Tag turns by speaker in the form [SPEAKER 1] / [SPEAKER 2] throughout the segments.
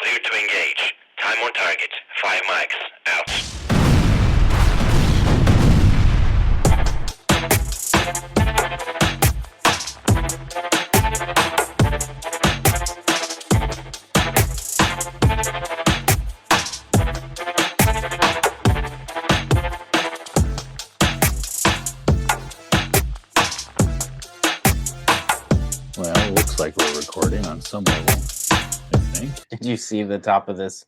[SPEAKER 1] Clear to engage. Time on target. 5 mics. Out.
[SPEAKER 2] Well, it looks like we're recording on some level, I think.
[SPEAKER 3] Did you see the top of this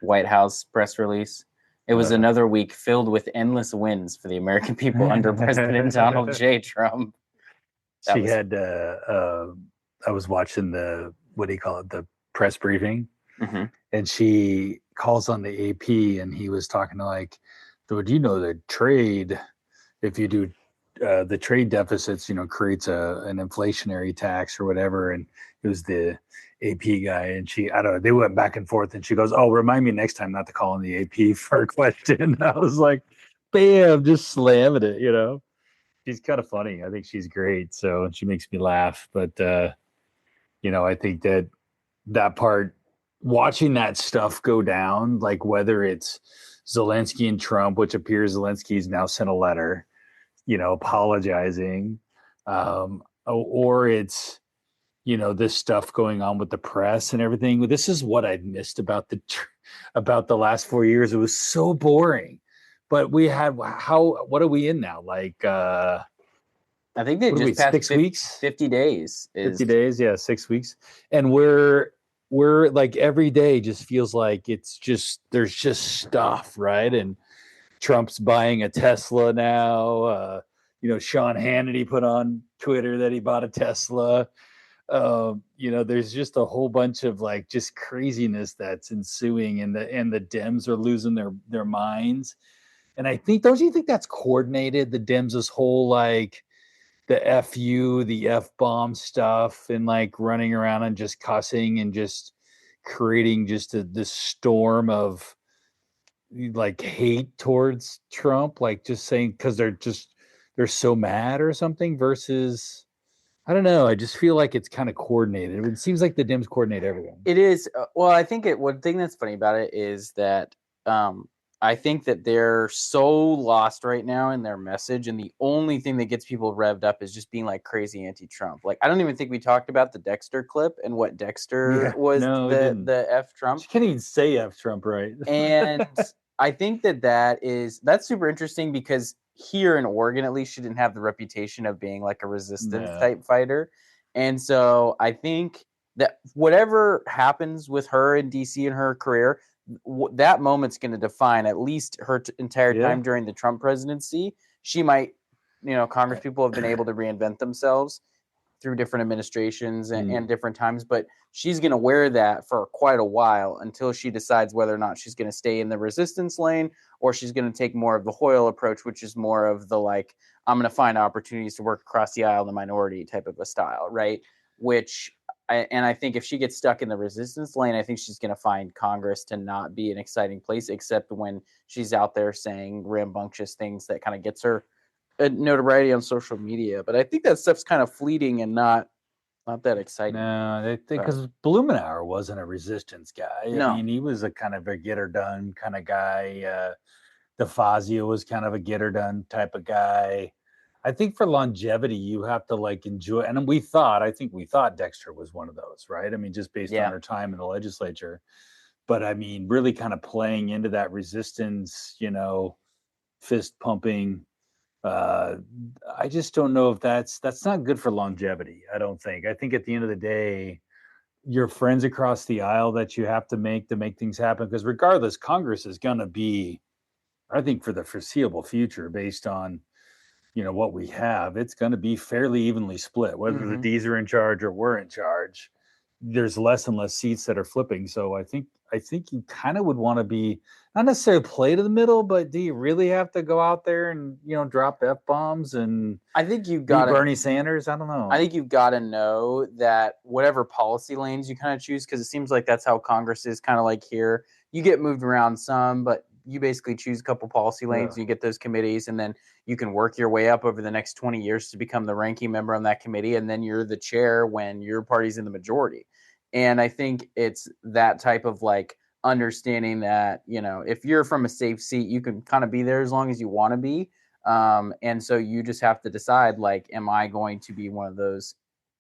[SPEAKER 3] White House press release? It was another week filled with endless wins for the American people under President Donald J. Trump.
[SPEAKER 2] I was watching the press briefing, and she calls on the AP, and he was talking to the trade, if you do the trade deficits, creates an inflationary tax or whatever. And it was the AP guy, and they went back and forth, and she goes, "Oh, remind me next time not to call on the AP for a question." I was like, bam, just slamming it, She's kind of funny. I think she's great. So she makes me laugh. But, I think that part, watching that stuff go down, like whether it's Zelensky and Trump, which appears Zelensky's now sent a letter, apologizing, or it's, this stuff going on with the press and everything. This is what I missed about the last 4 years. It was so boring. But we had what are we in now? I
[SPEAKER 3] think they just passed
[SPEAKER 2] 6 weeks,
[SPEAKER 3] 50 days.
[SPEAKER 2] 50 days, yeah, 6 weeks, and we're like every day just feels like there's just stuff, right? And Trump's buying a Tesla now. Sean Hannity put on Twitter that he bought a Tesla. There's just a whole bunch of just craziness that's ensuing, and the Dems are losing their minds. And I think, don't you think that's coordinated? The Dems, this whole the FU, the F-bomb stuff, and running around and just cussing and just creating just this storm of hate towards Trump, just saying because they're so mad or something, versus, I don't know. I just feel like it's kind of coordinated. It seems like the Dems coordinate everything.
[SPEAKER 3] It is. Well, I think one thing that's funny about it is that I think that they're so lost right now in their message, and the only thing that gets people revved up is just being crazy anti-Trump. I don't even think we talked about the Dexter clip and what Dexter was the F Trump.
[SPEAKER 2] You can't even say F Trump right.
[SPEAKER 3] And I think that's super interesting, because here in Oregon, at least, she didn't have the reputation of being a resistance type fighter. And so I think that whatever happens with her in DC in her career, that moment's going to define at least her entire time during the Trump presidency. She might, Congress people have been able to reinvent themselves through different administrations and different times, but she's going to wear that for quite a while until she decides whether or not she's going to stay in the resistance lane, or she's going to take more of the Hoyle approach, which is more of the I'm going to find opportunities to work across the aisle in the minority type of a style, right? I think if she gets stuck in the resistance lane, I think she's going to find Congress to not be an exciting place, except when she's out there saying rambunctious things that kind of gets her notoriety on social media. But I think that stuff's kind of fleeting and not that exciting.
[SPEAKER 2] No, because Blumenauer wasn't a resistance guy.
[SPEAKER 3] No.
[SPEAKER 2] I mean, he was a kind of a get her done kind of guy. DeFazio was kind of a get her done type of guy. I think for longevity, you have to enjoy. And we thought Dexter was one of those, right? I mean, just based on her time in the legislature. But I mean, really kind of playing into that resistance, fist pumping. I just don't know if that's not good for longevity. I don't think. I think at the end of the day, your friends across the aisle that you have to make things happen, because regardless, Congress is going to be, I think, for the foreseeable future, based on what we have, it's going to be fairly evenly split. Whether the D's are in charge or we're in charge, there's less and less seats that are flipping. So I think you kind of would want to be, not necessarily play to the middle, but do you really have to go out there and drop F-bombs? And
[SPEAKER 3] I think you've got
[SPEAKER 2] Bernie Sanders. I don't know.
[SPEAKER 3] I think you've got to know that whatever policy lanes you kind of choose, because it seems like that's how Congress is kind of here. You get moved around some, but you basically choose a couple policy lanes, and you get those committees, and then you can work your way up over the next 20 years to become the ranking member on that committee, and then you're the chair when your party's in the majority. And I think it's that type of like understanding that, you know, if you're from a safe seat, you can kind of be there as long as you want to be. And so you just have to decide, like, am I going to be one of those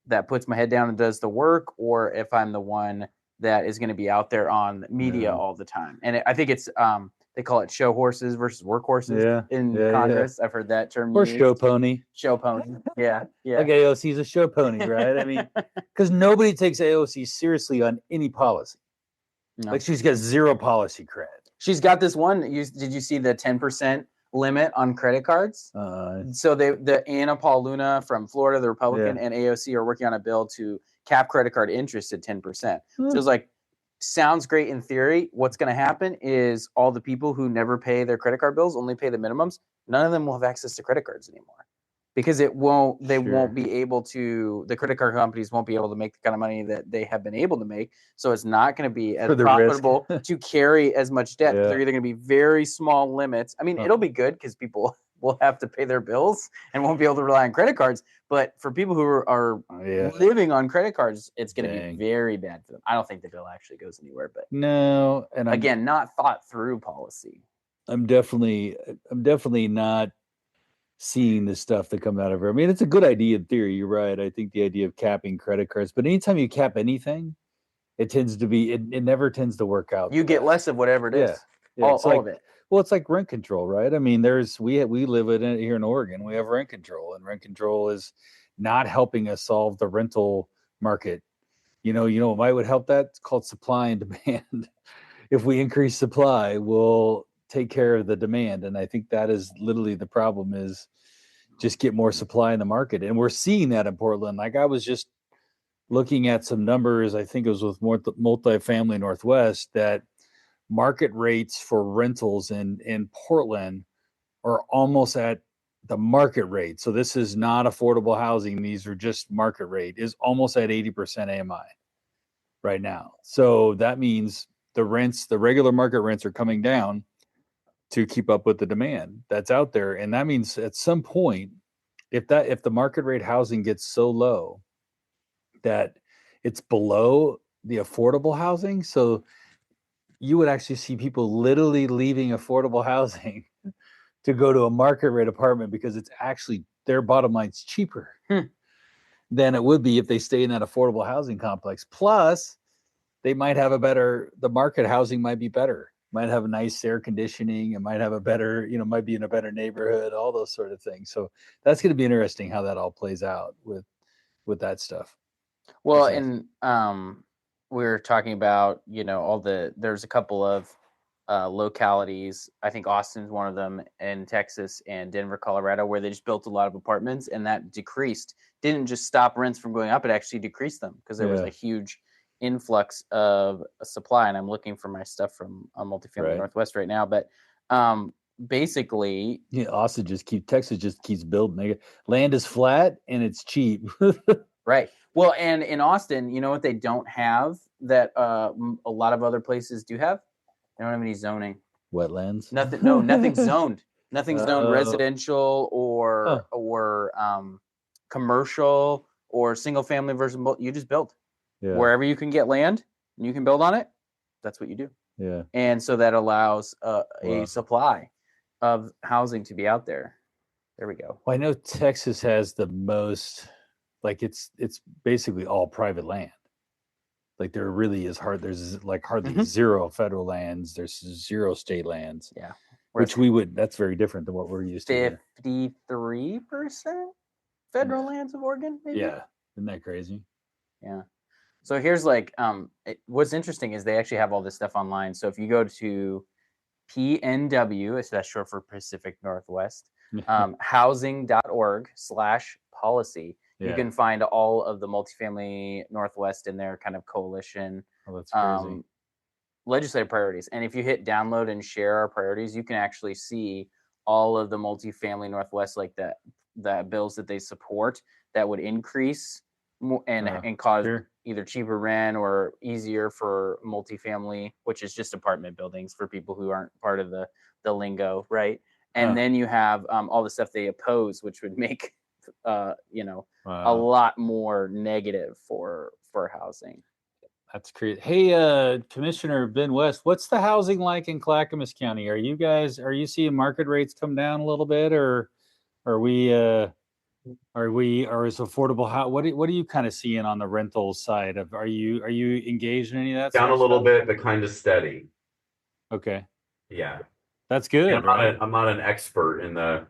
[SPEAKER 3] that puts my head down and does the work, or if I'm the one that is going to be out there on media all the time. And I think it's they call it show horses versus work horses in Congress. I've heard that term
[SPEAKER 2] or
[SPEAKER 3] used.
[SPEAKER 2] show pony.
[SPEAKER 3] Show pony. Yeah.
[SPEAKER 2] Like AOC's a show pony, right? I mean, because nobody takes AOC seriously on any policy. No. Like, she's got zero policy cred.
[SPEAKER 3] She's got this one. Did you see the 10% limit on credit cards? So the Anna Paul Luna from Florida, the Republican, and AOC are working on a bill to cap credit card interest at 10%. So it's like, sounds great in theory. What's going to happen is all the people who never pay their credit card bills, only pay the minimums, none of them will have access to credit cards anymore, because they won't be able to, the credit card companies won't be able to make the kind of money that they have been able to make. So it's not going to be as profitable to carry as much debt. They're either going to be very small limits. I mean, it'll be good because people will have to pay their bills and won't be able to rely on credit cards. But for people who are living on credit cards, it's going to be very bad for them. I don't think the bill actually goes anywhere. But
[SPEAKER 2] no, and
[SPEAKER 3] again, not thought through policy.
[SPEAKER 2] I'm definitely not seeing the stuff that come out of her. I mean, it's a good idea in theory. You're right. I think the idea of capping credit cards, but anytime you cap anything, it tends to be, it never tends to work out.
[SPEAKER 3] You get less of whatever it is. All of it.
[SPEAKER 2] Well, it's like rent control, right? I mean, we live in it here in Oregon. We have rent control, and rent control is not helping us solve the rental market. You know what would help that? It's called supply and demand. If we increase supply, we'll take care of the demand. And I think that is literally the problem, is just get more supply in the market. And we're seeing that in Portland. Like, I was just looking at some numbers, I think it was with multifamily Northwest, that market rates for rentals in Portland are almost at the market rate. So this is not affordable housing. These are just market rate, is almost at 80% AMI right now. So that means the regular market rents are coming down to keep up with the demand that's out there. And that means at some point, if the market rate housing gets so low that it's below the affordable housing, so you would actually see people literally leaving affordable housing to go to a market rate apartment, because it's actually, their bottom line's cheaper than it would be if they stay in that affordable housing complex. Plus, they might have the market housing might be better, might have a nice air conditioning, and might have a better, might be in a better neighborhood, all those sort of things. So that's going to be interesting how that all plays out with that stuff.
[SPEAKER 3] Well, and we're talking about, there's a couple of localities. I think Austin's one of them, in Texas, and Denver, Colorado, where they just built a lot of apartments, and that didn't just stop rents from going up, it actually decreased them, because there was a huge influx of supply. And I'm looking for my stuff from multifamily Northwest right now, but basically,
[SPEAKER 2] Texas just keeps building. Land is flat and it's cheap.
[SPEAKER 3] Right. Well, and in Austin, you know what they don't have that a lot of other places do have? They don't have any zoning.
[SPEAKER 2] Wetlands?
[SPEAKER 3] Nothing. No, nothing's zoned. Nothing's zoned residential or commercial or single family versus you just build. Yeah. Wherever you can get land and you can build on it, that's what you do.
[SPEAKER 2] Yeah.
[SPEAKER 3] And so that allows a supply of housing to be out there. There we go.
[SPEAKER 2] Well, I know Texas has the most, like, it's basically all private land. Like, there really is there's like hardly zero federal lands. There's zero state lands.
[SPEAKER 3] Yeah.
[SPEAKER 2] Which that's very different than what we're used to.
[SPEAKER 3] 53% federal lands of Oregon, maybe?
[SPEAKER 2] Yeah. Isn't that crazy?
[SPEAKER 3] Yeah. So here's what's interesting is they actually have all this stuff online. So if you go to PNW, that's short for Pacific Northwest, housing.org/policy, you can find all of the multifamily Northwest in their kind of coalition legislative priorities. And if you hit download and share our priorities, you can actually see all of the multifamily Northwest, like the bills that they support that would increase and cause either cheaper rent or easier for multifamily, which is just apartment buildings for people who aren't part of the lingo, right? And then you have all the stuff they oppose, which would make a lot more negative for housing.
[SPEAKER 2] That's crazy. Hey, Commissioner Ben West, what's the housing like in Clackamas County? Are you seeing market rates come down a little bit, or are we or is affordable how what are you kind of seeing on the rental side of are you engaged in any of that
[SPEAKER 4] Down
[SPEAKER 2] sort
[SPEAKER 4] a
[SPEAKER 2] of
[SPEAKER 4] little
[SPEAKER 2] stuff?
[SPEAKER 4] bit, but kind of steady.
[SPEAKER 2] Okay.
[SPEAKER 4] Yeah.
[SPEAKER 2] That's
[SPEAKER 4] Yeah,
[SPEAKER 2] good, right?
[SPEAKER 4] I'm not an expert in the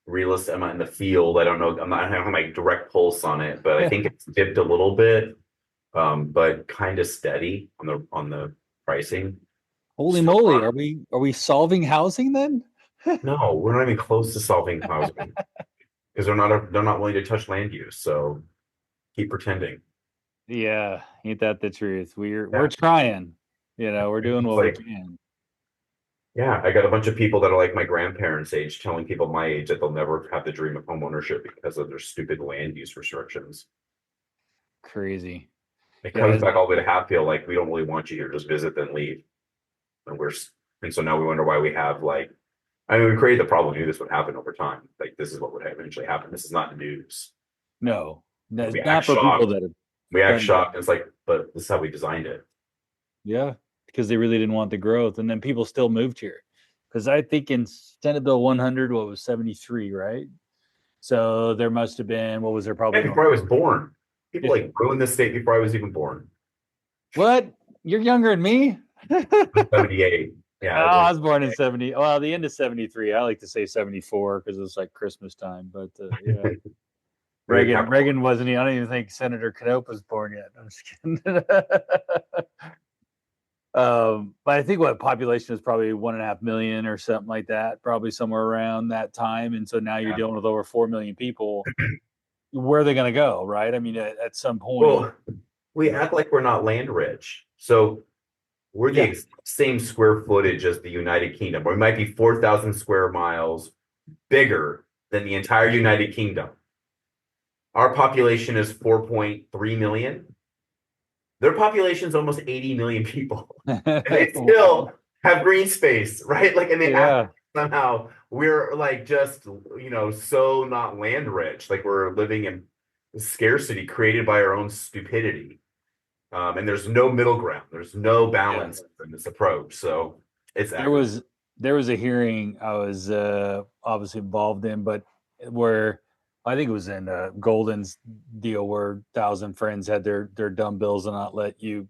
[SPEAKER 4] real estate. I'm not in the field. I don't know. I don't have my direct pulse on it, but I think it's dipped a little bit, but kind of steady on the pricing.
[SPEAKER 2] Holy
[SPEAKER 4] Still
[SPEAKER 2] moly,
[SPEAKER 4] not-
[SPEAKER 2] are we solving housing then?
[SPEAKER 4] no, we're not even close to solving housing because they're not willing to touch land use. So keep pretending.
[SPEAKER 2] Yeah, ain't that the truth? We're
[SPEAKER 4] Yeah.
[SPEAKER 2] trying. We're doing
[SPEAKER 4] It's
[SPEAKER 2] what we
[SPEAKER 4] like,
[SPEAKER 2] can.
[SPEAKER 4] yeah, I got a bunch of people that are like my grandparents' age telling people my age that they'll never have the dream of home ownership because of their stupid land use restrictions.
[SPEAKER 2] Crazy.
[SPEAKER 4] It
[SPEAKER 2] Yeah,
[SPEAKER 4] comes back all the way to Hatfield, like we don't really want you here, just visit then leave. And and so now we wonder why we have like, I mean, we created the problem. We knew this would happen over time. Like this is what would eventually happen. This is not news.
[SPEAKER 2] no, that's
[SPEAKER 4] We
[SPEAKER 2] not
[SPEAKER 4] act
[SPEAKER 2] for people
[SPEAKER 4] shocked.
[SPEAKER 2] that have
[SPEAKER 4] We act
[SPEAKER 2] done.
[SPEAKER 4] shocked. And it's like, but this is how we designed it.
[SPEAKER 2] Yeah, because they really didn't want the growth, and then people still moved here. Because I think in Senate Bill 100, what was 73, right? So there must have been, what was there
[SPEAKER 4] Yeah,
[SPEAKER 2] probably
[SPEAKER 4] before I was born, people
[SPEAKER 2] Yeah.
[SPEAKER 4] like ruined this state before I was even born.
[SPEAKER 2] What? You're younger than me?
[SPEAKER 4] 78. Yeah,
[SPEAKER 2] Oh, I was born in 70. Well, the end of 73. I like to say 74 because it's like Christmas time. But yeah,
[SPEAKER 4] Very
[SPEAKER 2] Reagan wasn't. I don't even think Senator Knope was born yet. I'm just kidding. But I think what population is probably 1.5 million or something like that, probably somewhere around that time. And so now you're dealing with over 4 million people. Where are they going to go, right? I mean, at some point.
[SPEAKER 4] Well, we act like we're not land rich. So we're the same square footage as the United Kingdom. We might be 4,000 square miles bigger than the entire United Kingdom. Our population is 4.3 million. Their population is almost 80 million people. And they still have green space, right? Like, and they act somehow we're like just, so not land rich. Like we're living in scarcity created by our own stupidity. And there's no middle ground. There's no balance in this approach. So it's
[SPEAKER 2] there was a hearing I was obviously involved in, but where I think it was in Golden's deal where Thousand Friends had their dumb bills and not let you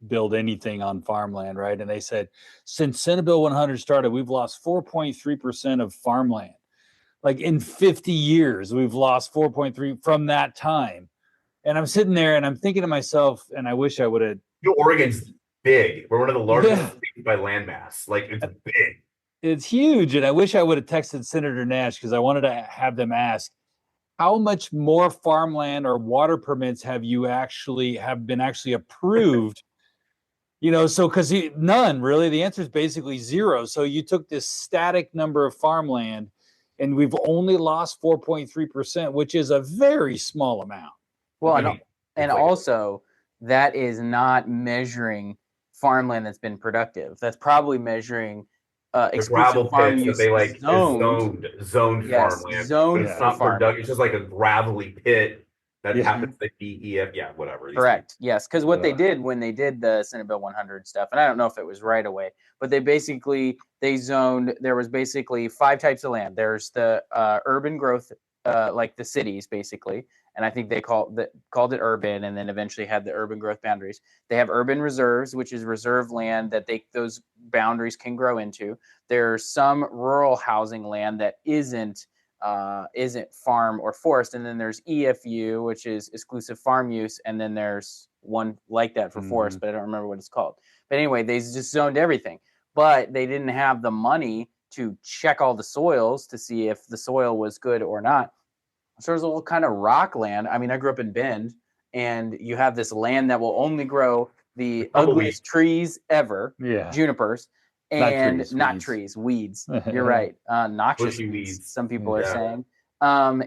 [SPEAKER 2] build anything on farmland, right? And they said since Senate Bill 100 started, we've lost 4.3% of farmland. Like in 50 years, we've lost 4.3 from that time. And I'm sitting there and I'm thinking to myself, and I wish I would have.
[SPEAKER 4] Oregon's big. We're one of the largest states by landmass. Like it's big.
[SPEAKER 2] It's huge. And I wish I would have texted Senator Nash because I wanted to have them ask, how much more farmland or water permits have been actually approved? So because none really. The answer is basically zero. So you took this static number of farmland, and we've only lost 4.3%, which is a very small amount.
[SPEAKER 3] Well, and also that is not measuring farmland that's been productive. That's probably measuring exclusive farm use
[SPEAKER 4] zoned farmland.
[SPEAKER 3] Zoned
[SPEAKER 4] but it's not productive. It's just like a gravelly pit that happens to be whatever.
[SPEAKER 3] Correct. Yes, because what they did when they did the Senate Bill 100 stuff, and I don't know if it was right away, but they zoned. There was basically 5 types of land. There's the urban growth, like the cities, basically. And I think they called it urban, and then eventually had the urban growth boundaries. They have urban reserves, which is reserve land that those boundaries can grow into. There's some rural housing land that isn't farm or forest, and then there's EFU, which is exclusive farm use, and then there's one like that for forest, but I don't remember what it's called. But anyway, they just zoned everything, but they didn't have the money to check all the soils to see if the soil was good or not. So there's all kind of rock land. I mean, I grew up in Bend, and you have this land that will only grow the ugliest trees ever, junipers, and not trees, weeds. You're right. Noxious weeds, some people are saying.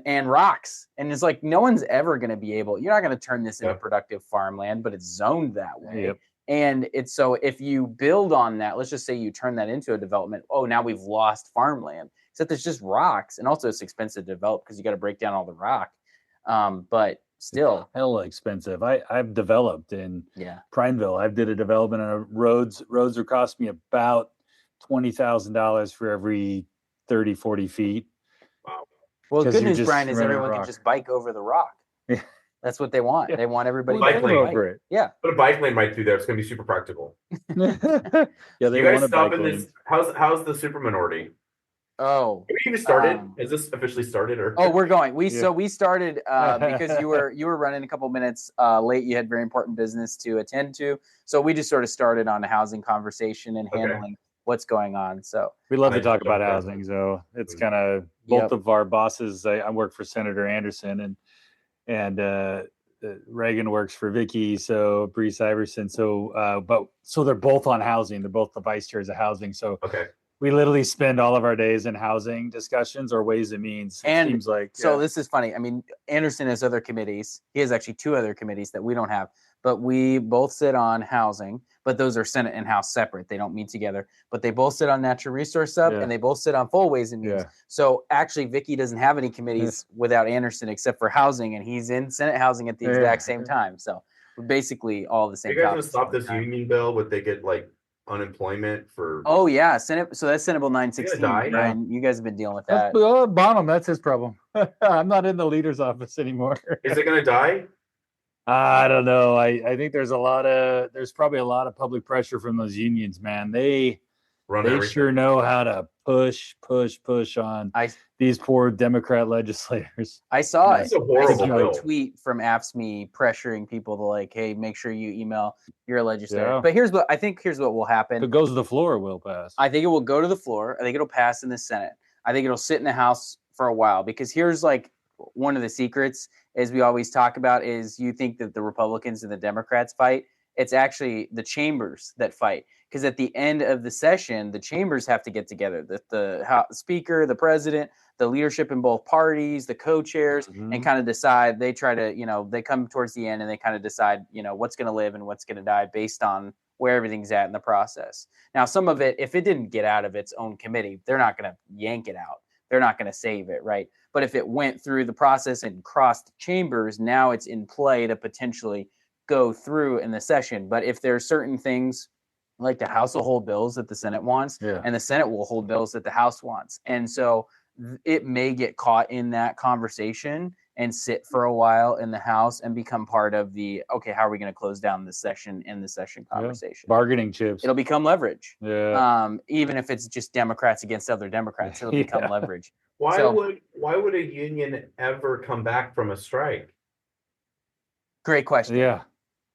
[SPEAKER 3] And rocks. And it's like, no one's ever going to be able, you're not going to turn this into productive farmland, but it's zoned that way. Yep. And it's so if you build on that, let's just say you turn that into a development. Oh, now we've lost farmland. Except there's just rocks, and also it's expensive to develop because you got to break down all the rock. But still.
[SPEAKER 2] hella expensive. I've developed in
[SPEAKER 3] Yeah.
[SPEAKER 2] Prineville. I did a development on roads. Roads would cost me about $20,000 for every 30, 40 feet.
[SPEAKER 3] Well, the
[SPEAKER 2] 'Cause
[SPEAKER 3] good
[SPEAKER 2] you're
[SPEAKER 3] news,
[SPEAKER 2] just
[SPEAKER 3] Brian, is
[SPEAKER 2] running
[SPEAKER 3] everyone can
[SPEAKER 2] rock.
[SPEAKER 3] just bike over the rock.
[SPEAKER 2] Yeah.
[SPEAKER 3] That's what they want.
[SPEAKER 2] Yeah.
[SPEAKER 3] They want everybody
[SPEAKER 2] Well,
[SPEAKER 3] to
[SPEAKER 4] bike
[SPEAKER 2] go
[SPEAKER 4] lane.
[SPEAKER 3] bike.
[SPEAKER 2] over it.
[SPEAKER 3] Yeah.
[SPEAKER 4] Put a bike lane right through there. It's gonna be super practical.
[SPEAKER 2] Yeah, they
[SPEAKER 4] You guys
[SPEAKER 2] want a
[SPEAKER 4] stop
[SPEAKER 2] bike
[SPEAKER 4] in
[SPEAKER 2] lane.
[SPEAKER 4] this. How's the super minority?
[SPEAKER 3] Oh.
[SPEAKER 4] Have you even started? Is this officially started or?
[SPEAKER 3] Oh, we're going.
[SPEAKER 2] Yeah.
[SPEAKER 3] We started because you were running a couple minutes late. You had very important business to attend to, so we just sort of started on the housing conversation and handling what's going on. So
[SPEAKER 2] We love to
[SPEAKER 4] Nice.
[SPEAKER 2] talk about housing, so it's kind of both of our bosses. I work for Senator Anderson, and Reagan works for Vicky, so Brees Iverson. So, so they're both on housing. They're both the vice chairs of housing. So we literally spend all of our days in housing discussions or ways and means. It seems like
[SPEAKER 3] so. This is funny. I mean, Anderson has other committees. He has actually 2 other committees that we don't have, but we both sit on housing. But those are Senate and House separate. They don't meet together. But they both sit on natural resource sub, and they both sit on full ways and means.
[SPEAKER 2] Yeah.
[SPEAKER 3] So actually, Vicky doesn't have any committees without Anderson except for housing, and he's in Senate housing at the exact same time. So we're basically all the same.
[SPEAKER 4] You guys gonna stop this union bill? Would they get like unemployment for?
[SPEAKER 3] Oh yeah, Senate. So that's Senate Bill 916. Brian, you guys have been dealing with that.
[SPEAKER 2] Bonham, that's his problem. I'm not in the leader's office anymore.
[SPEAKER 4] Is it gonna die?
[SPEAKER 2] I don't know. I think there's probably a lot of public pressure from those unions, man. They sure know how to push on these poor Democrat legislators.
[SPEAKER 3] I saw
[SPEAKER 4] a
[SPEAKER 3] tweet from AFSCME pressuring people to like, hey, make sure you email your legislator.
[SPEAKER 2] Yeah.
[SPEAKER 3] But here's what will happen.
[SPEAKER 2] If it goes to the floor, it will pass.
[SPEAKER 3] I think it will go to the floor. I think it'll pass in the Senate. I think it'll sit in the House for a while, because here's like one of the secrets, as we always talk about, is you think that the Republicans and the Democrats fight. It's actually the chambers that fight, because at the end of the session, the chambers have to get together. The speaker, the president, the leadership in both parties, the co-chairs, and kind of decide. They try to, they come towards the end and they kind of decide, what's going to live and what's going to die based on where everything's at in the process. Now, some of it, if it didn't get out of its own committee, they're not going to yank it out. They're not going to save it, right? But if it went through the process and crossed chambers, now it's in play to potentially go through in the session. But if there are certain things, like the House will hold bills that the Senate wants, and the Senate will hold bills that the House wants. And so it may get caught in that conversation and sit for a while in the House and become part of the, okay, how are we going to close down this session in the session conversation?
[SPEAKER 2] Bargaining chips.
[SPEAKER 3] It'll become leverage.
[SPEAKER 2] Yeah.
[SPEAKER 3] Even if it's just Democrats against other Democrats, it'll become leverage.
[SPEAKER 4] Why would a union ever come back from a strike?
[SPEAKER 3] Great question.
[SPEAKER 2] Yeah.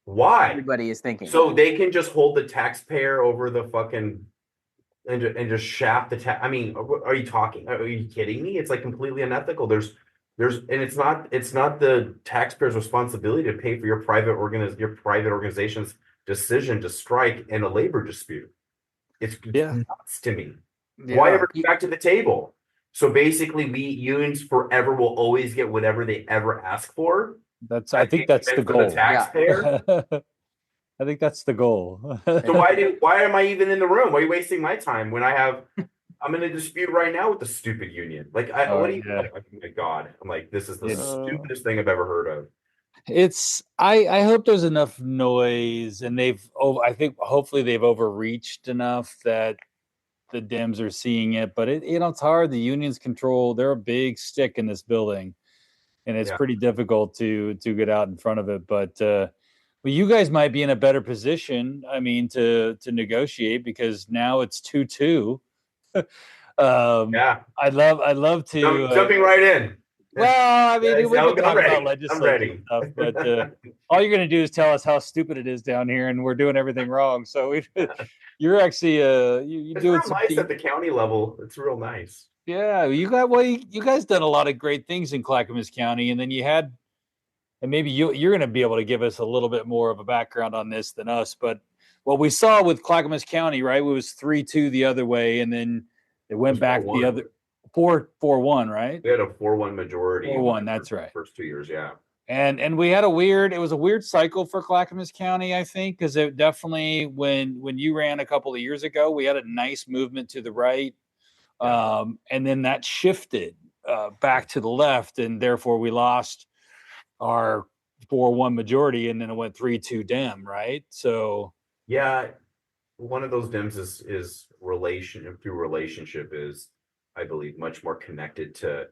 [SPEAKER 4] Why?
[SPEAKER 3] Everybody is thinking.
[SPEAKER 4] So they can just hold the taxpayer over the fucking and just shaft the tax. I mean, are you kidding me? It's like completely unethical. And it's not the taxpayer's responsibility to pay for your private organization's decision to strike in a labor dispute. It's nuts to me. Yeah. Why ever come back to the table? So basically, unions forever will always get whatever they ever ask for.
[SPEAKER 2] I think that's the goal.
[SPEAKER 4] The taxpayer.
[SPEAKER 2] I think that's the goal.
[SPEAKER 4] So why am I even in the room? Why are you wasting my time when I'm in a dispute right now with the stupid union? Like, oh my God. I'm like, this is the stupidest thing I've ever heard of.
[SPEAKER 2] I hope there's enough noise, and I think hopefully they've overreached enough that the Dems are seeing it, but it's hard. The unions they're a big stick in this building, and it's pretty difficult to get out in front of it. But you guys might be in a better position, to negotiate, because now it's 2-2. I'd love to
[SPEAKER 4] jumping right in.
[SPEAKER 2] Well, we can talk about legislative stuff, but all you're going to do is tell us how stupid it is down here, and we're doing everything wrong. So you're actually you're doing
[SPEAKER 4] some nice at the county level. It's real nice.
[SPEAKER 2] Yeah, you guys done a lot of great things in Clackamas County, and then and maybe you're going to be able to give us a little bit more of a background on this than us. But what we saw with Clackamas County, right, it was 3-2 the other way, and then it went back 4-1. The other 4-1, right?
[SPEAKER 4] We had a 4-1 majority.
[SPEAKER 2] 4-1, that's right.
[SPEAKER 4] First 2 years, yeah.
[SPEAKER 2] And we had it was a weird cycle for Clackamas County, I think, because it definitely, when you ran a couple of years ago, we had a nice movement to the right. And then that shifted back to the left, and therefore we lost our 4-1 majority, and then it went 3-2 Dem, right? So
[SPEAKER 4] Yeah, one of those Dems is through relationship is, I believe, much more connected to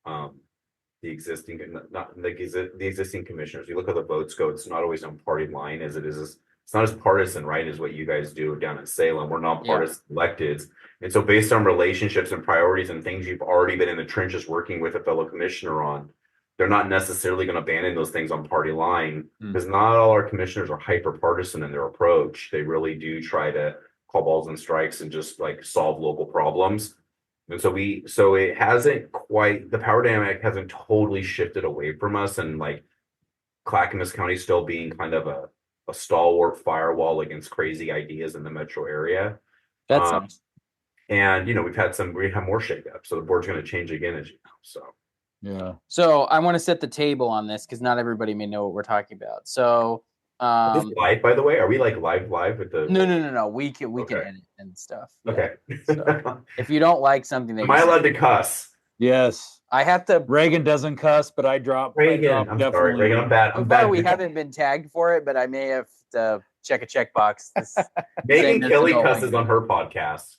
[SPEAKER 4] the existing, not the existing commissioners. You look at the votes go, it's not always on party line as it is. It's not as partisan, right, as what you guys do down in Salem. We're nonpartisan electeds. And so based on relationships and priorities and things you've already been in the trenches working with a fellow commissioner on, they're not necessarily going to abandon those things on party line, because not all our commissioners are hyper partisan in their approach. They really do try to call balls and strikes and just like solve local problems. And so it hasn't quite, the power dynamic hasn't totally shifted away from us, and like Clackamas County still being kind of a stalwart firewall against crazy ideas in the metro area.
[SPEAKER 3] That's nice.
[SPEAKER 4] And we have more shakeup. So the board's going to change again, as you know. So
[SPEAKER 2] yeah.
[SPEAKER 3] So I want to set the table on this because not everybody may know what we're talking about. So
[SPEAKER 4] is this live, by the way? Are we like live with the
[SPEAKER 3] No. We can
[SPEAKER 4] Okay.
[SPEAKER 3] edit and stuff. Yeah.
[SPEAKER 4] Okay.
[SPEAKER 3] So if you don't like something that
[SPEAKER 4] Am I allowed to cuss?
[SPEAKER 2] Yes.
[SPEAKER 3] I have to.
[SPEAKER 2] Reagan doesn't cuss, but I drop.
[SPEAKER 4] Reagan, I'm sorry, Reagan, I'm bad.
[SPEAKER 3] So
[SPEAKER 4] I'm
[SPEAKER 3] far,
[SPEAKER 4] bad.
[SPEAKER 3] we haven't been tagged for it, but I may have to check a checkbox.
[SPEAKER 4] Megan Kelly cusses on her podcast.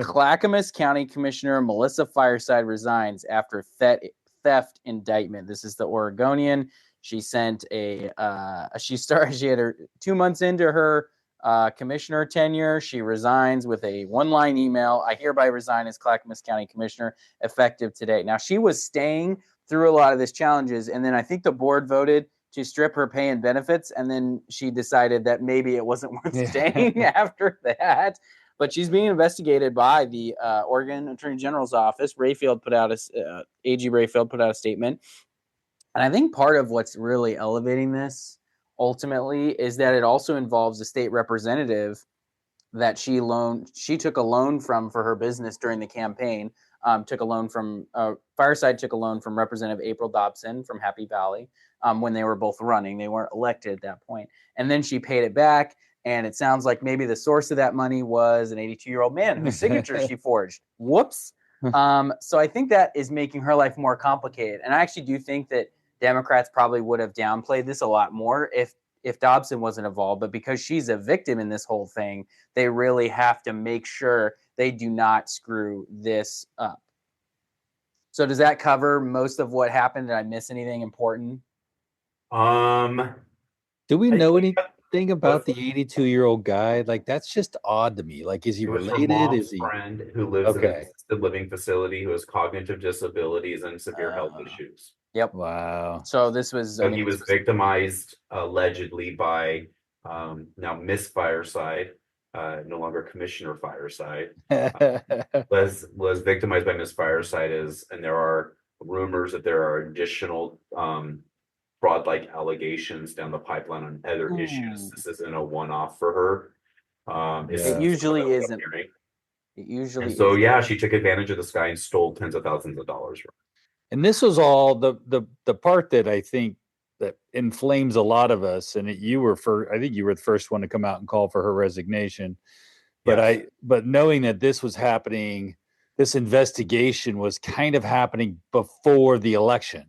[SPEAKER 3] Clackamas County Commissioner Melissa Fireside resigns after theft indictment. This is the Oregonian. She sent she had her 2 months into her commissioner tenure. She resigns with a one-line email. I hereby resign as Clackamas County Commissioner effective today. Now, she was staying through a lot of these challenges, and then I think the board voted to strip her pay and benefits, and then she decided that maybe it wasn't worth staying after that. But she's being investigated by the Oregon Attorney General's office. AG Rayfield put out a statement. And I think part of what's really elevating this ultimately is that it also involves a state representative that she took a loan from for her business during the campaign. Fireside took a loan from Representative April Dobson from Happy Valley when they were both running. They weren't elected at that point. And then she paid it back. And it sounds like maybe the source of that money was an 82-year-old man whose signature she forged. Whoops. So I think that is making her life more complicated. And I actually do think that Democrats probably would have downplayed this a lot more if Dobson wasn't involved. But because she's a victim in this whole thing, they really have to make sure they do not screw this up. So does that cover most of what happened? Did I miss anything important?
[SPEAKER 2] Do we know anything about the 82-year-old guy? Like, that's just odd to me. Like, is he related?
[SPEAKER 4] Is he friend who lives in an assisted living facility who has cognitive disabilities and severe health issues?
[SPEAKER 3] Yep.
[SPEAKER 2] Wow.
[SPEAKER 3] So this was.
[SPEAKER 4] So he was victimized allegedly by now Miss Fireside, no longer Commissioner Fireside, was victimized by Miss Fireside, and there are rumors that there are additional fraud-like allegations down the pipeline on other issues. This isn't a one-off for her.
[SPEAKER 3] It usually isn't. It usually.
[SPEAKER 4] And so yeah, she took advantage of this guy and stole tens of thousands of dollars from him.
[SPEAKER 2] And this was all the part that I think that inflames a lot of us. And I think you were the first one to come out and call for her resignation. But but knowing that this was happening, this investigation was kind of happening before the election.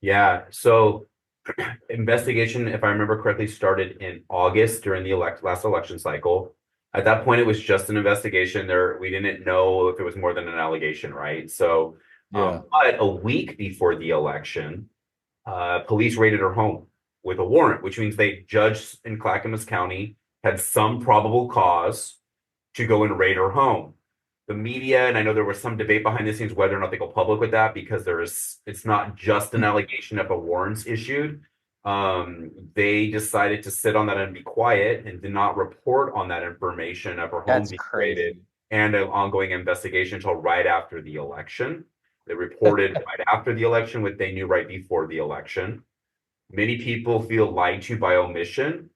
[SPEAKER 2] Yeah.
[SPEAKER 4] So investigation, if I remember correctly, started in August during the last election cycle. At that point, it was just an investigation. We didn't know if it was more than an allegation, right? So. But a week before the election, police raided her home with a warrant, which means they judged in Clackamas County had some probable cause to go and raid her home. The media, and I know there was some debate behind the scenes whether or not they go public with that, because it's not just an allegation if a warrant's issued. They decided to sit on that and be quiet and did not report on that information of her home being raided and an ongoing investigation until right after the election. They reported right after the election what they knew right before the election. Many people feel lied to by omission.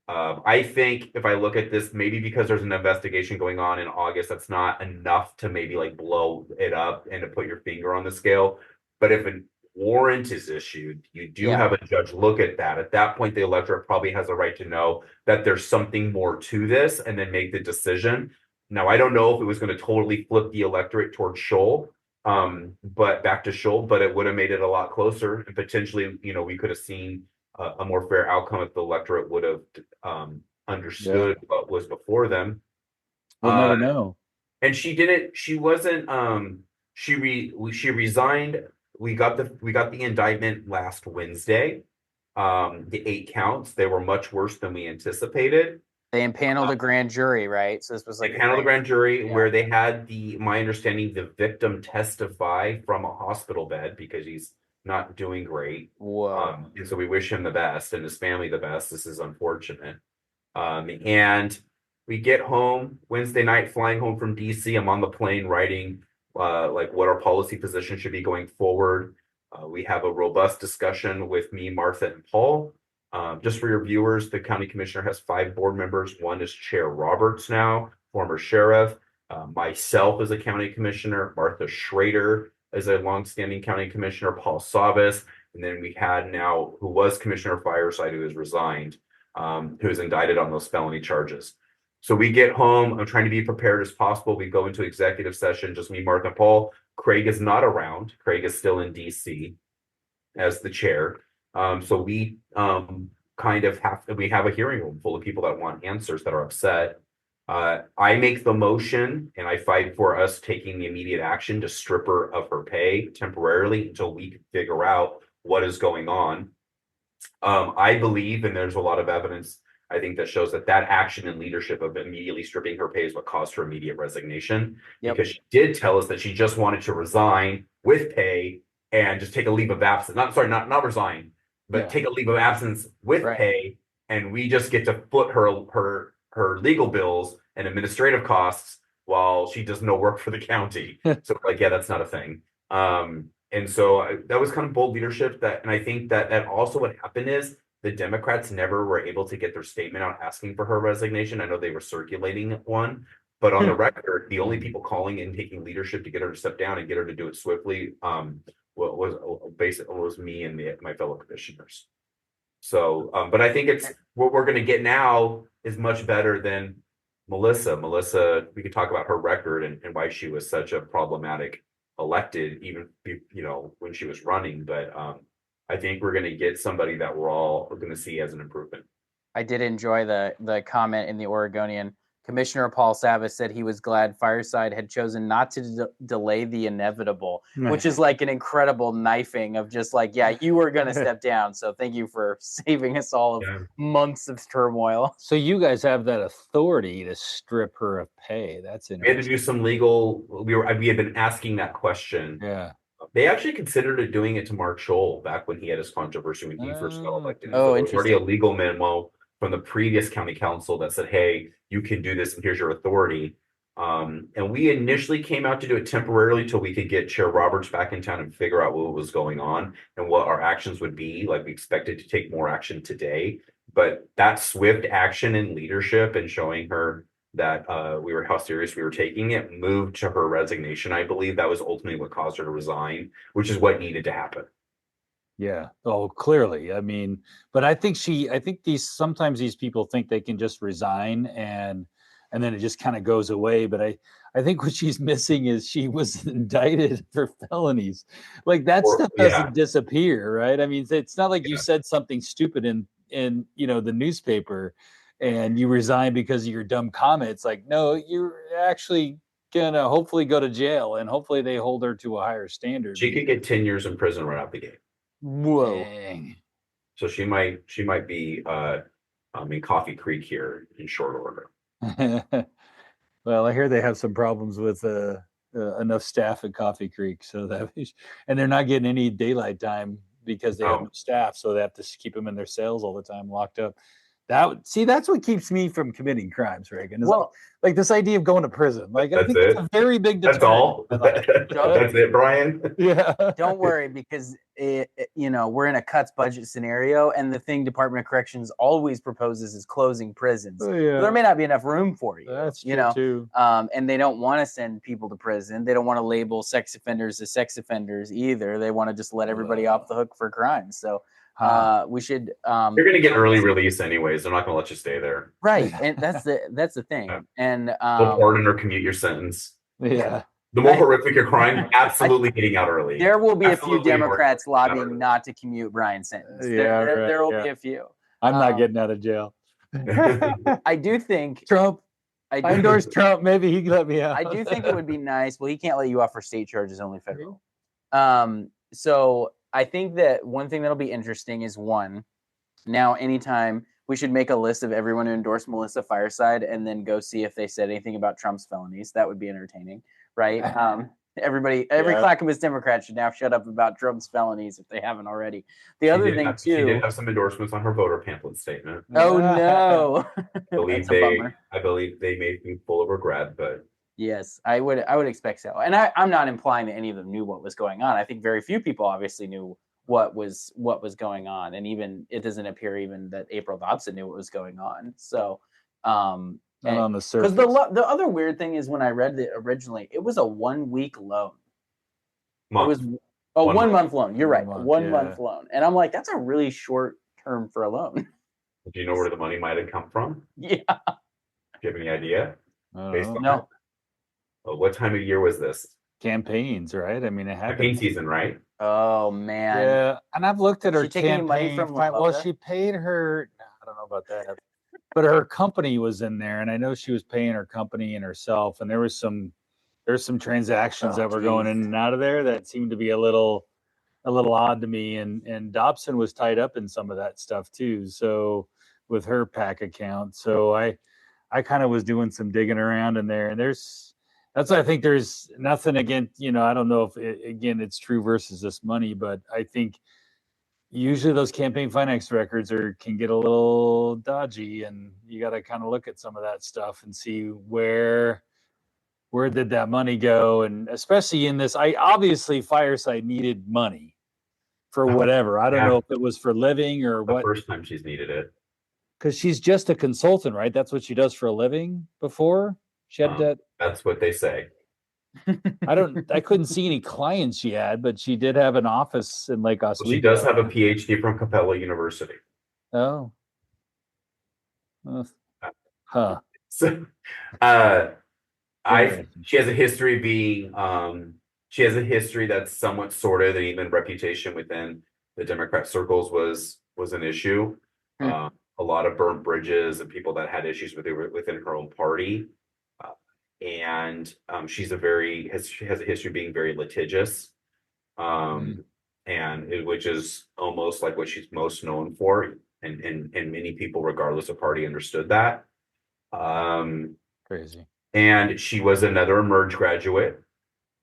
[SPEAKER 4] I think if I look at this, maybe because there's an investigation going on in August, that's not enough to maybe like blow it up and to put your finger on the scale. But if a warrant is issued, you do have a judge look at that. At that point, the electorate probably has a right to know that there's something more to this and then make the decision. Now, I don't know if it was going to totally flip the electorate towards Scholl. But back to Scholl, but it would have made it a lot closer, and potentially, we could have seen a more fair outcome if the electorate would have understood what was before them.
[SPEAKER 2] We'll never know.
[SPEAKER 4] And she didn't. She wasn't. She resigned. We got the indictment last Wednesday. The 8 counts. They were much worse than we anticipated.
[SPEAKER 3] They impaneled a grand jury, right? So this was like
[SPEAKER 4] they paneled the grand jury where they had my understanding, the victim testify from a hospital bed because he's not doing great.
[SPEAKER 3] Whoa.
[SPEAKER 4] And so we wish him the best and his family the best. This is unfortunate. And we get home Wednesday night, flying home from DC. I'm on the plane writing like what our policy position should be going forward. We have a robust discussion with me, Martha, and Paul. Just for your viewers, the county commissioner has 5 board members. One is Chair Roberts now, former sheriff. Myself as a county commissioner, Martha Schrader as a longstanding county commissioner, Paul Savas, and then we had now who was Commissioner Fireside, who has resigned, who is indicted on those felony charges. So we get home. I'm trying to be prepared as possible. We go into executive session, just me, Martha, and Paul. Craig is not around. Craig is still in DC as the chair. So we kind of we have a hearing room full of people that want answers, that are upset. I make the motion and I fight for us taking the immediate action to strip her of her pay temporarily until we can figure out what is going on. I believe, and there's a lot of evidence, I think, that shows that action and leadership of immediately stripping her pay is what caused her immediate resignation. Yep. Because she did tell us that she just wanted to resign with pay and just take a leave of absence. Not resign, but take a leave of absence with pay, and we just get to foot her legal bills and administrative costs while she does no work for the county. So like, yeah, that's not a thing. And so that was kind of bold leadership. And I think that also what happened is the Democrats never were able to get their statement out asking for her resignation. I know they were circulating one, but on the record, the only people calling and taking leadership to get her to step down and get her to do it swiftly was me and my fellow commissioners. So, but I think it's what we're going to get now is much better than Melissa. Melissa, we could talk about her record and why she was such a problematic elected, even when she was running. But I think we're going to get somebody that we're all going to see as an improvement.
[SPEAKER 3] I did enjoy the comment in the Oregonian. Commissioner Paul Savas said he was glad Fireside had chosen not to delay the inevitable, which is like an incredible knifing of just like, yeah, you were going to step down. So thank you for saving us all of months of turmoil.
[SPEAKER 2] So you guys have that authority to strip her of pay. That's interesting.
[SPEAKER 4] We had to do some legal. We had been asking that question.
[SPEAKER 2] Yeah.
[SPEAKER 4] They actually considered doing it to Mark Scholl back when he had his controversy when he first got elected.
[SPEAKER 3] Oh,
[SPEAKER 4] so
[SPEAKER 3] interesting.
[SPEAKER 4] Already a legal memo from the previous county council that said, hey, you can do this and here's your authority. And we initially came out to do it temporarily till we could get Chair Roberts back in town and figure out what was going on and what our actions would be. Like, we expected to take more action today, but that swift action and leadership and showing her that how serious we were taking it moved to her resignation. I believe that was ultimately what caused her to resign, which is what needed to happen.
[SPEAKER 2] Yeah. Oh, clearly. I mean, but I think sometimes these people think they can just resign and then it just kind of goes away. But I think what she's missing is she was indicted for felonies. Like, that stuff doesn't disappear, right? I mean, it's not like you said something stupid in the newspaper and you resign because of your dumb comments. Like, no, you're actually gonna hopefully go to jail and hopefully they hold her to a higher standard.
[SPEAKER 4] She could get 10 years in prison right out the gate.
[SPEAKER 3] Whoa.
[SPEAKER 2] Dang.
[SPEAKER 4] So she might be in Coffee Creek here in short order.
[SPEAKER 2] Well, I hear they have some problems with enough staff at Coffee Creek, and they're not getting any daylight time because they have no staff, so they have to keep them in their cells all the time, locked up. That's what keeps me from committing crimes, Reagan. Is like this idea of going to prison. Like, I think it's a very big deterrent.
[SPEAKER 4] That's all. That's it, Brian.
[SPEAKER 2] Yeah.
[SPEAKER 3] Don't worry, because we're in a cuts budget scenario, and the thing Department of Corrections always proposes is closing prisons.
[SPEAKER 2] Oh, yeah.
[SPEAKER 3] There may not be enough room for you.
[SPEAKER 2] That's true too.
[SPEAKER 3] And they don't want to send people to prison. They don't want to label sex offenders as sex offenders either. They want to just let everybody off the hook for crimes. So we should.
[SPEAKER 4] You're going to get early release anyways. They're not going to let you stay there.
[SPEAKER 3] Right, and that's the thing. And
[SPEAKER 4] they'll pardon or commute your sentence.
[SPEAKER 2] Yeah.
[SPEAKER 4] The more horrific your crime, absolutely getting out early.
[SPEAKER 3] There will be
[SPEAKER 4] Absolutely
[SPEAKER 3] a few Democrats lobbying not to commute Bryan's sentence. There will be a few.
[SPEAKER 2] I'm not getting out of jail.
[SPEAKER 3] I do think
[SPEAKER 2] Trump.
[SPEAKER 3] I
[SPEAKER 2] I endorse Trump. Maybe he can let me out.
[SPEAKER 3] I do think it would be nice. Well, he can't let you off for state charges, only federal. So I think that one thing that'll be interesting is now anytime we should make a list of everyone who endorsed Melissa Fireside and then go see if they said anything about Trump's felonies. That would be entertaining, right? Every Clackamas Democrat should now shut up about Trump's felonies if they haven't already. The other thing too,
[SPEAKER 4] she did have some endorsements on her voter pamphlet statement.
[SPEAKER 3] Oh no!
[SPEAKER 4] I believe they may be full of regret, but
[SPEAKER 3] yes, I would expect so. And I'm not implying that any of them knew what was going on. I think very few people obviously knew what was going on, and even it doesn't appear even that April Dobson knew what was going on. So,
[SPEAKER 2] not on the surface.
[SPEAKER 3] Because the other weird thing is when I read it originally, it was a 1 week loan. It was a 1 month loan. You're right, 1 month loan, and I'm like, that's a really short term for a loan.
[SPEAKER 4] Do you know where the money might have come from?
[SPEAKER 3] Yeah.
[SPEAKER 4] Do you have any idea?
[SPEAKER 3] No.
[SPEAKER 4] What time of year was this?
[SPEAKER 2] Campaigns, right? I mean, it had
[SPEAKER 4] campaign season, right?
[SPEAKER 3] Oh man.
[SPEAKER 2] Yeah, and I've looked at her campaign.
[SPEAKER 3] Money from
[SPEAKER 2] well, she paid her. I don't know about that, but her company was in there, and I know she was paying her company and herself. And there's some transactions that were going in and out of there that seemed to be a little odd to me. And Dobson was tied up in some of that stuff too. So with her PAC account, so I kind of was doing some digging around in there, and that's why I think there's nothing against, I don't know if it's true versus this money, but I think usually those campaign finance records can get a little dodgy, and you got to kind of look at some of that stuff and see where did that money go. And especially in this, obviously Fireside needed money for whatever. I don't know if it was for living or what.
[SPEAKER 4] The first time she's needed it.
[SPEAKER 2] Because she's just a consultant, right? That's what she does for a living before? She had that.
[SPEAKER 4] That's what they say.
[SPEAKER 2] I couldn't see any clients she had, but she did have an office in Lake Oswego.
[SPEAKER 4] She does have a PhD from Capella University.
[SPEAKER 2] Oh. Huh.
[SPEAKER 4] So, she has a history being, she has a history that's somewhat sordid, and even reputation within the Democrat circles was an issue. A lot of burnt bridges and people that had issues within her own party. And she has a history of being very litigious, which is almost like what she's most known for, and many people, regardless of party, understood that.
[SPEAKER 2] Crazy.
[SPEAKER 4] And she was another Emerge graduate.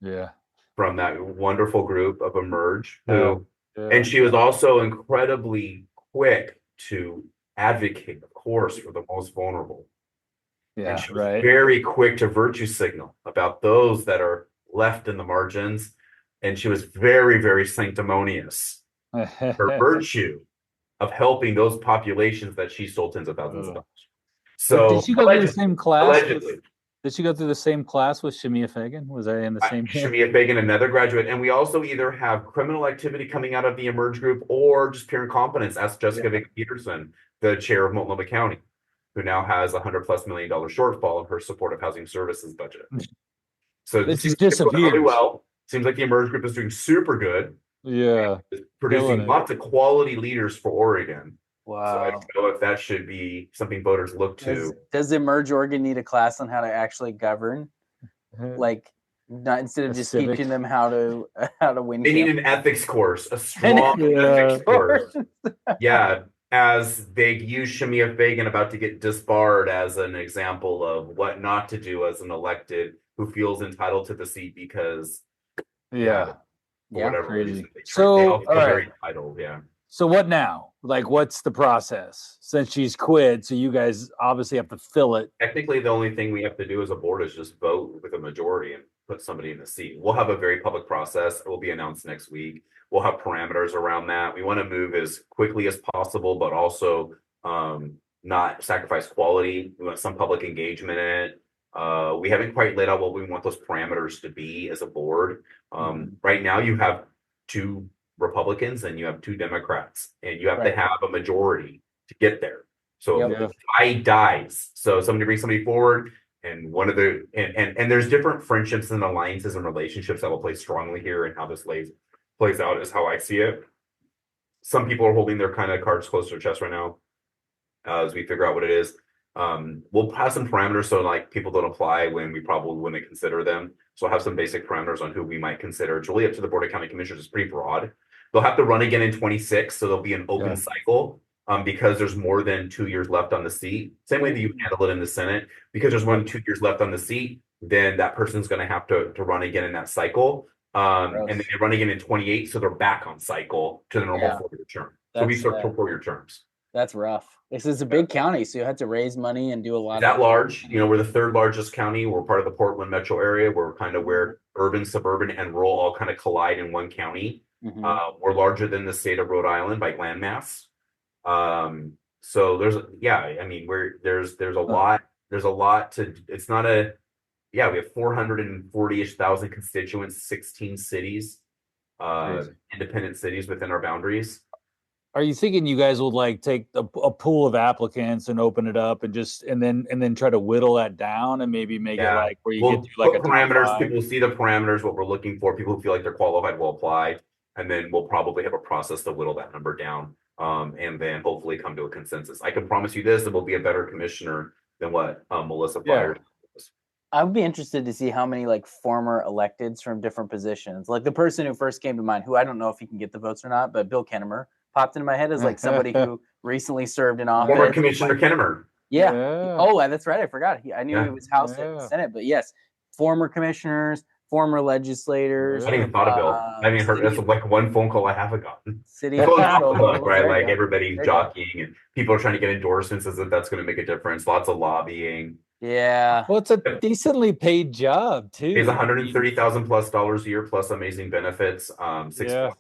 [SPEAKER 2] Yeah. From
[SPEAKER 4] that wonderful group of Emerge, and she was also incredibly quick to advocate, of course, for the most vulnerable.
[SPEAKER 2] Yeah,
[SPEAKER 4] and she was very quick to virtue signal about those that are left in the margins. And she was very, very sanctimonious. Her virtue of helping those populations that she stole tens of thousands of dollars. So
[SPEAKER 2] did she go through the same class?
[SPEAKER 4] Allegedly.
[SPEAKER 2] Did she go through the same class with Shemia Fagan? Was I in the same camp?
[SPEAKER 4] Shemia Fagan, another graduate. And we also either have criminal activity coming out of the Emerge group or just pure incompetence. Ask Jessica Vick Peterson, the chair of Multnomah County, who now has $100+ million shortfall in her supportive housing services budget. So
[SPEAKER 2] this is disappeared.
[SPEAKER 4] Really well. Seems like the Emerge group is doing super good.
[SPEAKER 2] Yeah.
[SPEAKER 4] It's producing lots of quality leaders for Oregon.
[SPEAKER 3] Wow.
[SPEAKER 4] So I don't know if that should be something voters look to.
[SPEAKER 3] Does Emerge Oregon need a class on how to actually govern? Like, not instead of just teaching them how to win.
[SPEAKER 4] They need an ethics course, a strong ethics course. Yeah. As they use Shemia Fagan about to get disbarred as an example of what not to do as an elected who feels entitled to the seat because for whatever reason. They all feel very entitled,
[SPEAKER 2] So what now? Like, what's the process? Since she's quit, so you guys obviously have to fill it.
[SPEAKER 4] Technically, the only thing we have to do as a board is just vote with a majority and put somebody in the seat. We'll have a very public process. It will be announced next week. We'll have parameters around that. We want to move as quickly as possible, but also not sacrifice quality. We want some public engagement in it. We haven't quite laid out what we want those parameters to be as a board. Right now, you have 2 Republicans and you have 2 Democrats, and you have to have a majority to get there. So if the tie dies, so somebody brings somebody forward, And one of the and there's different friendships and alliances and relationships that will play strongly here, and how this plays out is how I see it. Some people are holding their kind of cards close to their chest right now as we figure out what it is. We'll have some parameters so like people don't apply when we probably wouldn't consider them. So we'll have some basic parameters on who we might consider. It's really up to the Board of County Commissioners. It's pretty broad. They'll have to run again in 26, so there'll be an open cycle because there's more than 2 years left on the seat. Same way that you handle it in the Senate, because there's 2 years left on the seat, then that person's going to have to run again in that cycle. And then they run again in 28, so they're back on cycle to the normal 4-year term. So we start for 4-year terms.
[SPEAKER 3] That's rough. This is a big county, so you have to raise money and do a lot.
[SPEAKER 4] That large, we're the 3rd largest county. We're part of the Portland metro area. We're kind of where urban, suburban, and rural all kind of collide in one county. We're larger than the state of Rhode Island by landmass. So there's there's a lot to. It's not a. We have 440-ish thousand constituents, 16 cities, independent cities within our boundaries.
[SPEAKER 2] Are you thinking you guys would like take a pool of applicants and open it up and then try to whittle that down and maybe make it like where you get to like a
[SPEAKER 4] parameters? People will see the parameters, what we're looking for. People who feel like they're qualified will apply, and then we'll probably have a process to whittle that number down, and then hopefully come to a consensus. I can promise you this: it will be a better commissioner than what Melissa Fireside was.
[SPEAKER 3] I would be interested to see how many like former electeds from different positions, like the person who first came to mind, who I don't know if he can get the votes or not, but Bill Kennemer popped into my head as like somebody who recently served in office.
[SPEAKER 4] Former Commissioner Kennemer.
[SPEAKER 3] Yeah. Oh, that's right. I forgot. I knew he was House and Senate, but yes, former commissioners, former legislators.
[SPEAKER 4] I hadn't even thought of Bill. I haven't even heard. That's like one phone call I haven't gotten.
[SPEAKER 3] City
[SPEAKER 4] right? Like everybody jockeying and people are trying to get endorsements as if that's going to make a difference. Lots of lobbying.
[SPEAKER 3] Yeah.
[SPEAKER 2] Well, it's a decently paid job too.
[SPEAKER 4] It's $130,000 plus a year plus amazing benefits. 6%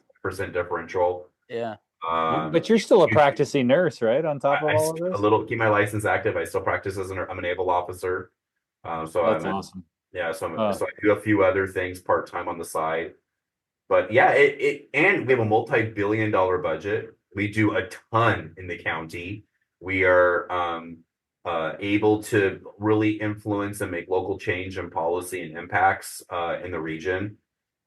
[SPEAKER 4] differential.
[SPEAKER 3] Yeah.
[SPEAKER 2] But you're still a practicing nurse, right? On top of all of this,
[SPEAKER 4] a little keep my license active. I still practice I'm a naval officer. So
[SPEAKER 2] that's awesome.
[SPEAKER 4] Yeah, so I do a few other things part time on the side. But yeah, and we have a multi-billion-dollar budget. We do a ton in the county. We are able to really influence and make local change and policy and impacts in the region.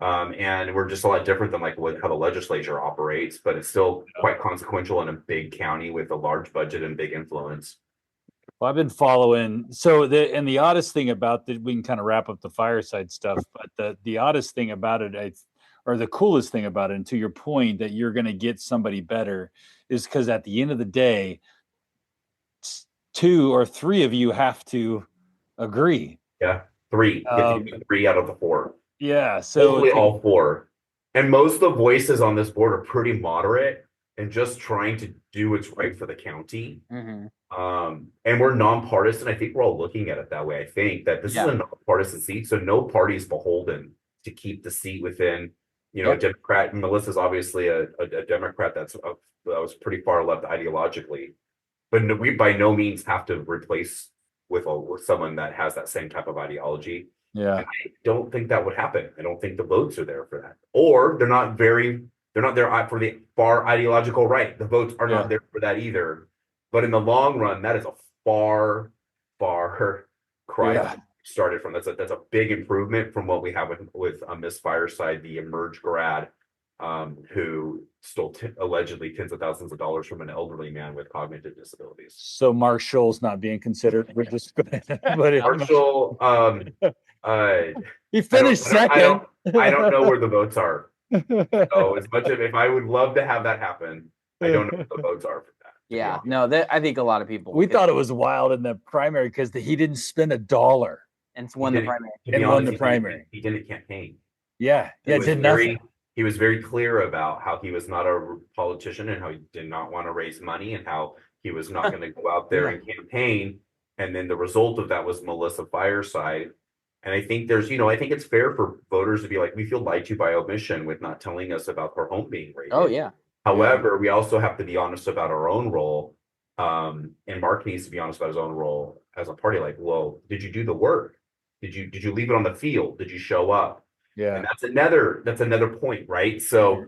[SPEAKER 4] And we're just a lot different than like how the legislature operates, but it's still quite consequential in a big county with a large budget and big influence.
[SPEAKER 2] Well, I've been following. So the oddest thing about that, we can kind of wrap up the Fireside stuff, but the oddest thing about it, or the coolest thing about it, and to your point that you're going to get somebody better, is because at the end of the day, 2 or 3 of you have to agree.
[SPEAKER 4] Yeah, 3. 3 out of the 4.
[SPEAKER 2] Yeah, so
[SPEAKER 4] hopefully all 4. And most of the voices on this board are pretty moderate and just trying to do what's right for the county. And we're nonpartisan. I think we're all looking at it that way. I think that this is a nonpartisan seat, so no party is beholden to keep the seat within, a Democrat. And Melissa's obviously a Democrat that was pretty far left ideologically, but we by no means have to replace with someone that has that same type of ideology.
[SPEAKER 2] Yeah,
[SPEAKER 4] and I don't think that would happen. I don't think the votes are there for that, or they're not there for the far ideological right. The votes are not there for that either. But in the long run, that is a far cry started from. That's a big improvement from what we have with Miss Fireside, the Emerge grad, who stole allegedly tens of thousands of dollars from an elderly man with cognitive disabilities.
[SPEAKER 2] So Marshall's not being considered. We're just going to.
[SPEAKER 4] Marshall,
[SPEAKER 2] he finished second.
[SPEAKER 4] I don't know where the votes are. So as much if I would love to have that happen, I don't know what the votes are for that.
[SPEAKER 3] Yeah, no, I think a lot of people.
[SPEAKER 2] We thought it was wild in the primary because he didn't spend $1
[SPEAKER 3] and won the primary.
[SPEAKER 2] Won the primary.
[SPEAKER 4] He didn't campaign.
[SPEAKER 2] Yeah, did nothing.
[SPEAKER 4] He was very clear about how he was not a politician and how he did not want to raise money and how he was not going to go out there and campaign. And then the result of that was Melissa Fireside. And I think I think it's fair for voters to be like, we feel lied to by omission with not telling us about her home being raided.
[SPEAKER 3] Oh, yeah.
[SPEAKER 4] However, we also have to be honest about our own role. And Mark needs to be honest about his own role as a party. Like, well, did you do the work? Did you leave it on the field? Did you show up?
[SPEAKER 2] Yeah.
[SPEAKER 4] And that's another point, right? So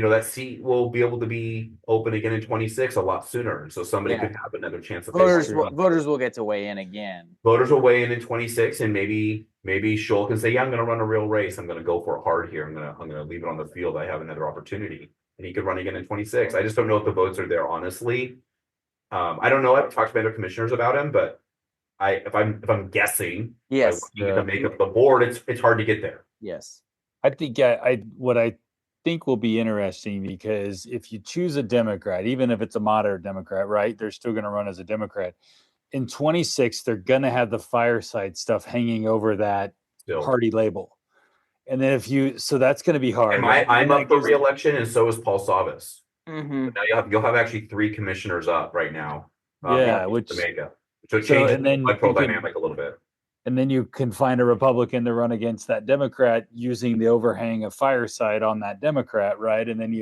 [SPEAKER 4] that seat will be able to be open again in 26 a lot sooner. And so somebody could have another chance of
[SPEAKER 3] voters will get to weigh in again.
[SPEAKER 4] Voters will weigh in 26, and maybe Scholl can say, yeah, I'm going to run a real race. I'm going to go for it hard here. I'm going to leave it on the field. I have another opportunity, and he could run again in 26. I just don't know if the votes are there, honestly. I don't know. I've talked to other commissioners about him, but if I'm guessing,
[SPEAKER 3] yes,
[SPEAKER 4] to make up the board, it's hard to get there.
[SPEAKER 3] Yes,
[SPEAKER 2] I think what I think will be interesting, because if you choose a Democrat, even if it's a moderate Democrat, right, they're still going to run as a Democrat. In 26, they're going to have the Fireside stuff hanging over that party label. And then so that's going to be hard.
[SPEAKER 4] And I'm up for re-election, and so is Paul Savas. Now you'll have actually 3 commissioners up right now.
[SPEAKER 2] Which
[SPEAKER 4] Jamaica. So it changes the electoral dynamic a little bit.
[SPEAKER 2] And then you can find a Republican to run against that Democrat using the overhang of Fireside on that Democrat, right? And then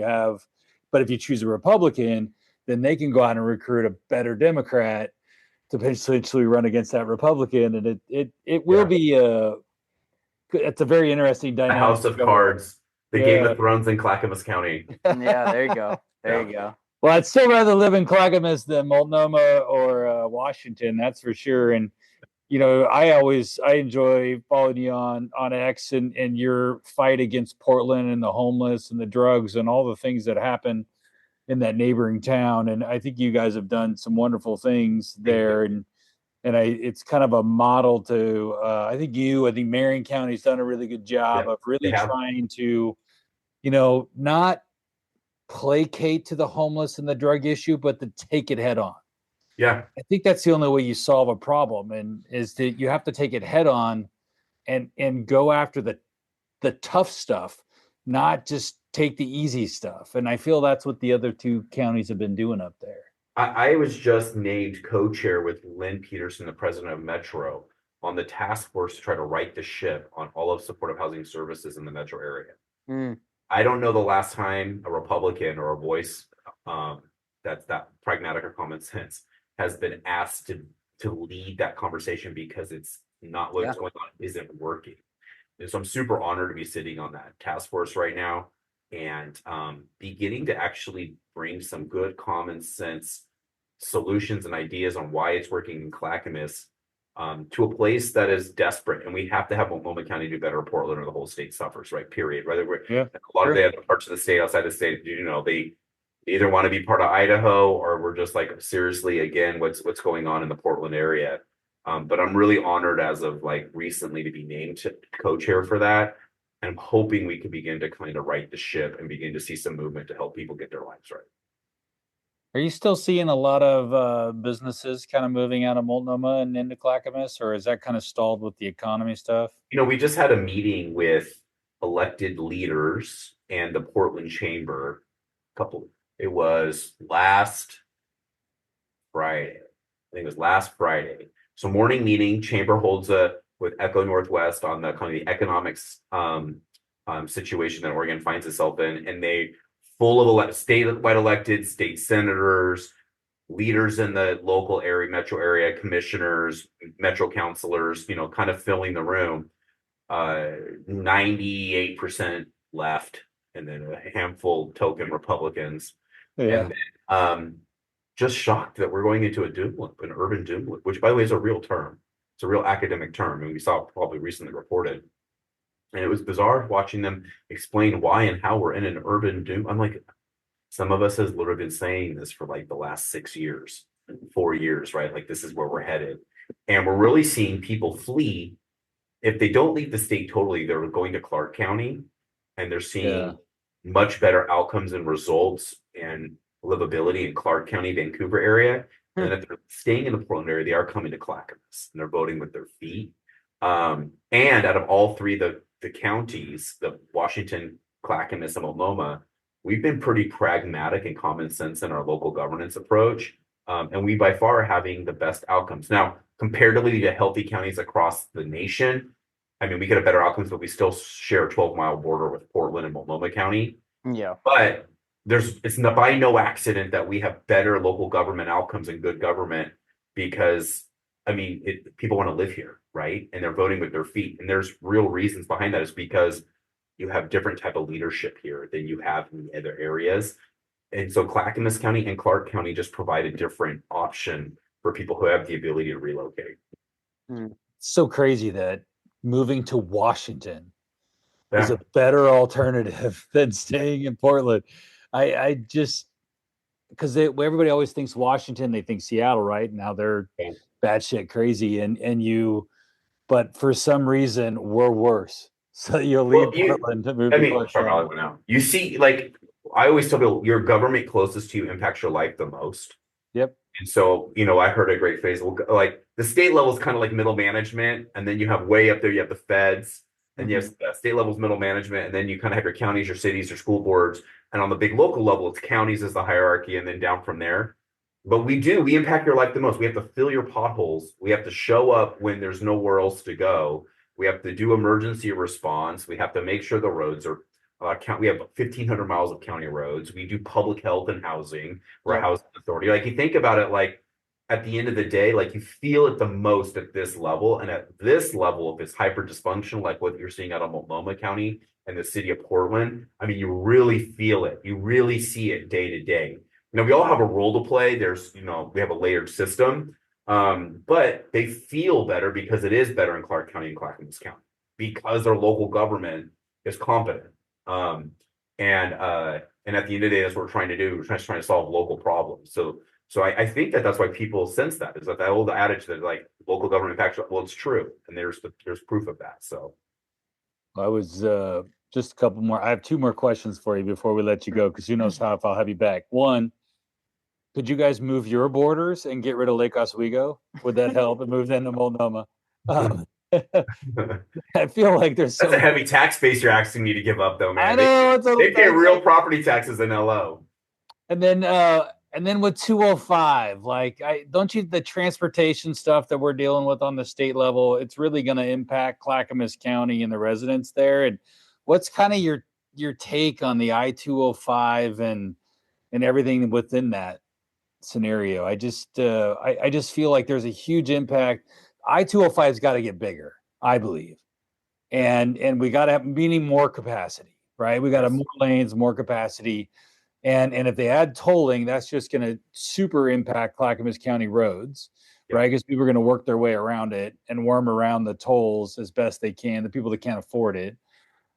[SPEAKER 2] but if you choose a Republican, then they can go out and recruit a better Democrat to potentially run against that Republican, and it will be it's a very interesting dynamic.
[SPEAKER 4] A house of cards, the Game of Thrones in Clackamas County.
[SPEAKER 3] Yeah, there you go. There you go.
[SPEAKER 2] Well, I'd still rather live in Clackamas than Multnomah or Washington, that's for sure. And I enjoy following you on X and your fight against Portland and the homeless and the drugs and all the things that happen in that neighboring town. And I think you guys have done some wonderful things there. And it's kind of a model to, I think Marion County's done a really good job of really trying to, not placate to the homeless and the drug issue, but to take it head on.
[SPEAKER 4] Yeah.
[SPEAKER 2] I think that's the only way you solve a problem, and is that you have to take it head on and go after the tough stuff, not just take the easy stuff. And I feel that's what the other 2 counties have been doing up there.
[SPEAKER 4] I was just named co-chair with Lynn Peterson, the president of Metro, on the task force to try to right the ship on all of supportive housing services in the metro area. I don't know the last time a Republican or a voice that's that pragmatic or common sense has been asked to lead that conversation, because it's not what's going on, isn't working. And so I'm super honored to be sitting on that task force right now, and beginning to actually bring some good common sense solutions and ideas on why it's working in Clackamas to a place that is desperate. And we have to have Multnomah County do better, or Portland, or the whole state suffers, right? Period. Whether a lot of the other parts of the state, outside the state, they either want to be part of Idaho, or we're just like, seriously, again, what's going on in the Portland area. But I'm really honored as of recently to be named co-chair for that. And I'm hoping we can begin to kind of right the ship and begin to see some movement to help people get their lives right.
[SPEAKER 2] Are you still seeing a lot of businesses kind of moving out of Multnomah and into Clackamas, or is that kind of stalled with the economy stuff?
[SPEAKER 4] We just had a meeting with elected leaders and the Portland Chamber. It was last Friday. I think it was last Friday. So morning meeting, Chamber holds with Echo Northwest on the kind of the economics situation that Oregon finds itself in, and they full of statewide elected state senators, leaders in the local area, metro area, commissioners, metro councilors, kind of filling the room. 98% left, and then a handful token Republicans. And then, just shocked that we're going into a doom loop, an urban doom loop, which, by the way, is a real term. It's a real academic term, and we saw it probably recently reported. And it was bizarre watching them explain why and how we're in an urban doom. I'm like, some of us has literally been saying this for the last 6 years, 4 years, right? This is where we're headed. And we're really seeing people flee. If they don't leave the state totally, they're going to Clark County, and they're seeing much better outcomes and results and livability in Clark County, Vancouver area. And if they're staying in the Portland area, they are coming to Clackamas, and they're voting with their feet. And out of all 3, the counties, the Washington, Clackamas, and Multnomah, we've been pretty pragmatic and common sense in our local governance approach. And we by far are having the best outcomes. Now, comparatively to healthy counties across the nation, I mean, we get a better outcomes, but we still share a 12-mile border with Portland and Multnomah County.
[SPEAKER 3] Yeah.
[SPEAKER 4] But it's not by no accident that we have better local government outcomes and good government, because people want to live here, right? And they're voting with their feet. And there's real reasons behind that. Is because, you have different type of leadership here than you have in the other areas. And so Clackamas County and Clark County just provide a different option for people who have the ability to relocate.
[SPEAKER 2] It's so crazy that moving to Washington is
[SPEAKER 4] Yeah.
[SPEAKER 2] a better alternative than staying in Portland. I just, because everybody always thinks Washington, they think Seattle, right? Now they're
[SPEAKER 4] Yeah.
[SPEAKER 2] batshit crazy, but for some reason we're worse. So you'll leave Portland to move to Clark County.
[SPEAKER 4] You see, like I always tell people, your government closest to you impacts your life the most.
[SPEAKER 2] Yep.
[SPEAKER 4] And so, I heard a great phrase. Like the state level is kind of like middle management, and then you have way up there, you have the feds, and you have state level's middle management, and then you kind of have your counties, your cities, your school boards, and on the big local level, it's counties as the hierarchy, and then down from there. But we impact your life the most. We have to fill your potholes. We have to show up when there's nowhere else to go. We have to do emergency response. We have to make sure the roads are we have 1,500 miles of county roads. We do public health and housing. We're a housing authority. Like you think about it, like at the end of the day, like you feel it the most at this level. And at this level, if it's hyper dysfunctional, like what you're seeing out of Multnomah County and the city of Portland, I mean, you really feel it. You really see it day to day. We all have a role to play. There's, we have a layered system, but they feel better because it is better in Clark County and Clackamas County because their local government is competent. And at the end of the day, that's what we're trying to do. We're trying to solve local problems. So I think that's why people sense that is that old adage that like local government impacts. Well, it's true, and there's proof of that. So
[SPEAKER 2] I was just a couple more. I have two more questions for you before we let you go, because who knows if I'll have you back. One, could you guys move your borders and get rid of Lake Oswego? Would that help and move them to Multnomah? I feel like that's
[SPEAKER 4] a heavy tax base you're asking me to give up, though, man.
[SPEAKER 2] I know
[SPEAKER 4] they pay real property taxes in LO.
[SPEAKER 2] And then with 205, like don't you the transportation stuff that we're dealing with on the state level, it's really going to impact Clackamas County and the residents there. And what's kind of your take on the I-205 and everything within that scenario? I just feel like there's a huge impact. I-205's got to get bigger, I believe. And we got to have meaning more capacity, right? We got to have more lanes, more capacity. And if they add tolling, that's just going to super impact Clackamas County roads, right? Because people are going to work their way around it and worm around the tolls as best they can, the people that can't afford it.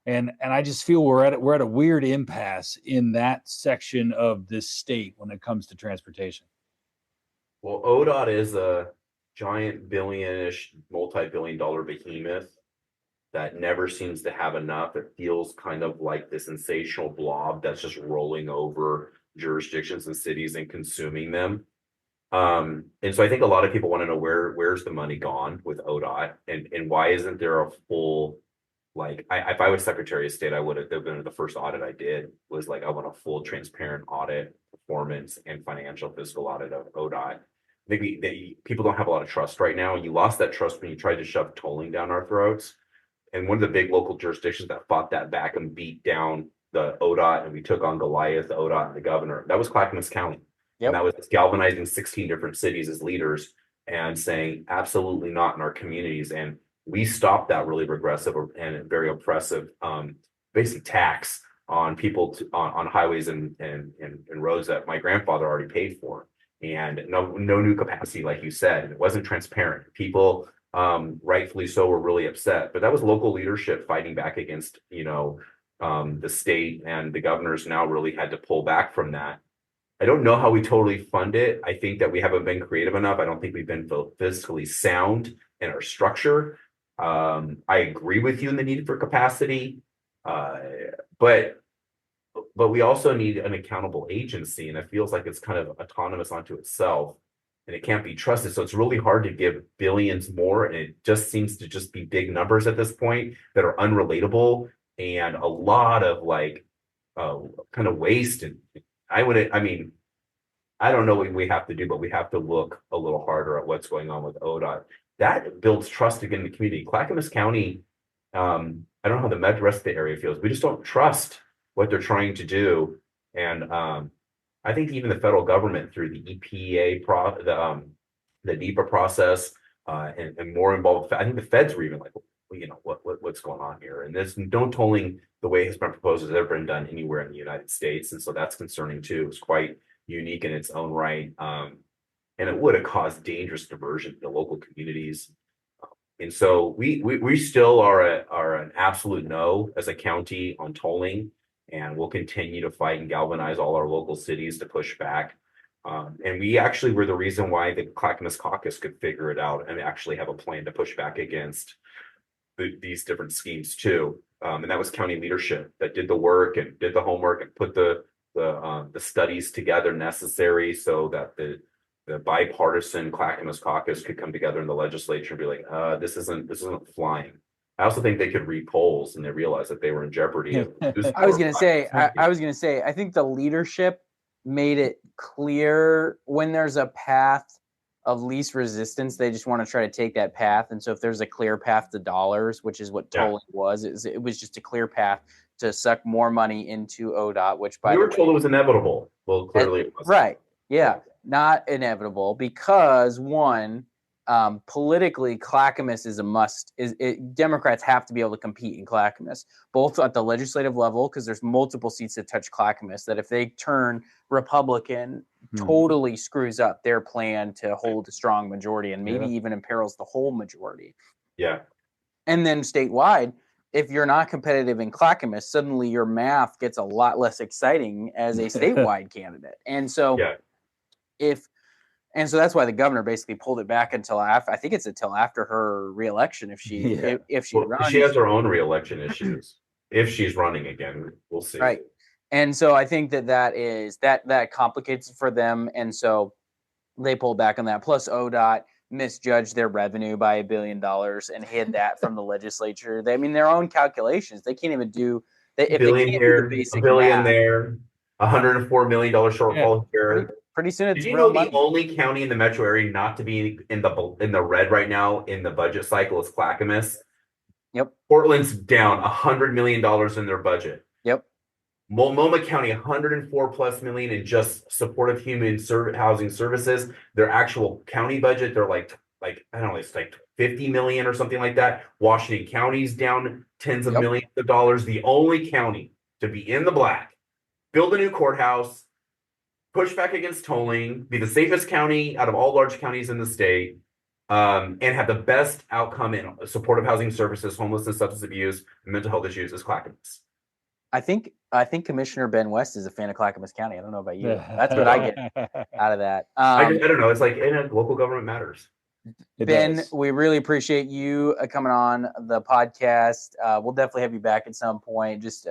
[SPEAKER 2] And I just feel we're at a weird impasse in that section of this state when it comes to transportation.
[SPEAKER 4] Well, ODOT is a giant billion-ish, multi-billion-dollar behemoth that never seems to have enough. It feels kind of like this sensational blob that's just rolling over jurisdictions and cities and consuming them. And so I think a lot of people want to know where's the money gone with ODOT and why isn't there a full, like, if I was Secretary of State, I would have been the first audit I did was like, I want a full transparent audit, performance and financial fiscal audit of ODOT. Maybe people don't have a lot of trust right now. And you lost that trust when you tried to shove tolling down our throats. And one of the big local jurisdictions that fought that back and beat down the ODOT, and we took on Goliath, the ODOT, and the governor, that was Clackamas County. Yep. And that was galvanizing 16 different cities as leaders and saying, absolutely not in our communities. And we stopped that really regressive and very oppressive basic tax on people on highways and roads that my grandfather already paid for. And no new capacity, like you said. It wasn't transparent. People rightfully so were really upset, but that was local leadership fighting back against the state, and the governors now really had to pull back from that. I don't know how we totally fund it. I think that we haven't been creative enough. I don't think we've been fiscally sound in our structure. I agree with you in the need for capacity, but we also need an accountable agency, and it feels like it's kind of autonomous onto itself. And it can't be trusted. So it's really hard to give billions more. And it just seems to just be big numbers at this point that are unrelatable and a lot of kind of waste. And I don't know what we have to do, but we have to look a little harder at what's going on with ODOT. That builds trust again in the community. Clackamas County, I don't know how the rest of the area feels. We just don't trust what they're trying to do. And I think even the federal government through the EPA, the NEPA process, and more involved. I think the feds were even like, well, what's going on here? And this no tolling the way it's been proposed has ever been done anywhere in the United States. And so that's concerning too. It's quite unique in its own right. And it would have caused dangerous diversion to local communities. And so we still are an absolute no as a county on tolling, and we'll continue to fight and galvanize all our local cities to push back. And we actually were the reason why the Clackamas Caucus could figure it out and actually have a plan to push back against these different schemes too. And that was county leadership that did the work and did the homework and put the studies together necessary so that the bipartisan Clackamas Caucus could come together in the legislature and be like, this isn't flying. I also think they could read polls and they realized that they were in jeopardy.
[SPEAKER 3] I was going to say, I think the leadership made it clear when there's a path of least resistance, they just want to try to take that path. And so if there's a clear path to dollars, which is what tolling was, it was just a clear path to suck more money into ODOT, which by
[SPEAKER 4] we were told it was inevitable. Well, clearly it wasn't.
[SPEAKER 3] Right. Yeah. Not inevitable because one, politically, Clackamas is a must. Democrats have to be able to compete in Clackamas, both at the legislative level, because there's multiple seats that touch Clackamas, that if they turn Republican, totally screws up their plan to hold a strong majority and maybe even imperils the whole majority.
[SPEAKER 4] Yeah.
[SPEAKER 3] And then statewide, if you're not competitive in Clackamas, suddenly your math gets a lot less exciting as a statewide candidate. And so so that's why the governor basically pulled it back until after, I think it's until after her reelection. If she runs,
[SPEAKER 4] she has her own reelection issues. If she's running again, we'll see.
[SPEAKER 3] Right. And so I think that complicates it for them. And so they pulled back on that. Plus ODOT misjudged their revenue by $1 billion and hid that from the legislature. Their own calculations, they can't even do
[SPEAKER 4] $1 billion here, $1 billion there, $104 million shortfall here.
[SPEAKER 3] Pretty soon it's
[SPEAKER 4] Did you know the only county in the metro area not to be in the red right now in the budget cycle is Clackamas?
[SPEAKER 3] Yep.
[SPEAKER 4] Portland's down $100 million in their budget.
[SPEAKER 3] Yep.
[SPEAKER 4] Multnomah County, $104+ million in just supportive human housing services. Their actual county budget, they're like I don't know, it's like 50 million or something like that. Washington County's down tens of millions of dollars. The only county to be in the black, build a new courthouse, push back against tolling, be the safest county out of all large counties in the state, and have the best outcome in supportive housing services, homelessness, substance abuse, and mental health issues is Clackamas.
[SPEAKER 3] I think Commissioner Ben West is a fan of Clackamas County. I don't know about you. That's what I get out of that.
[SPEAKER 4] I don't know. It's like local government matters.
[SPEAKER 3] Ben, we really appreciate you coming on the podcast. We'll definitely have you back at some point. Just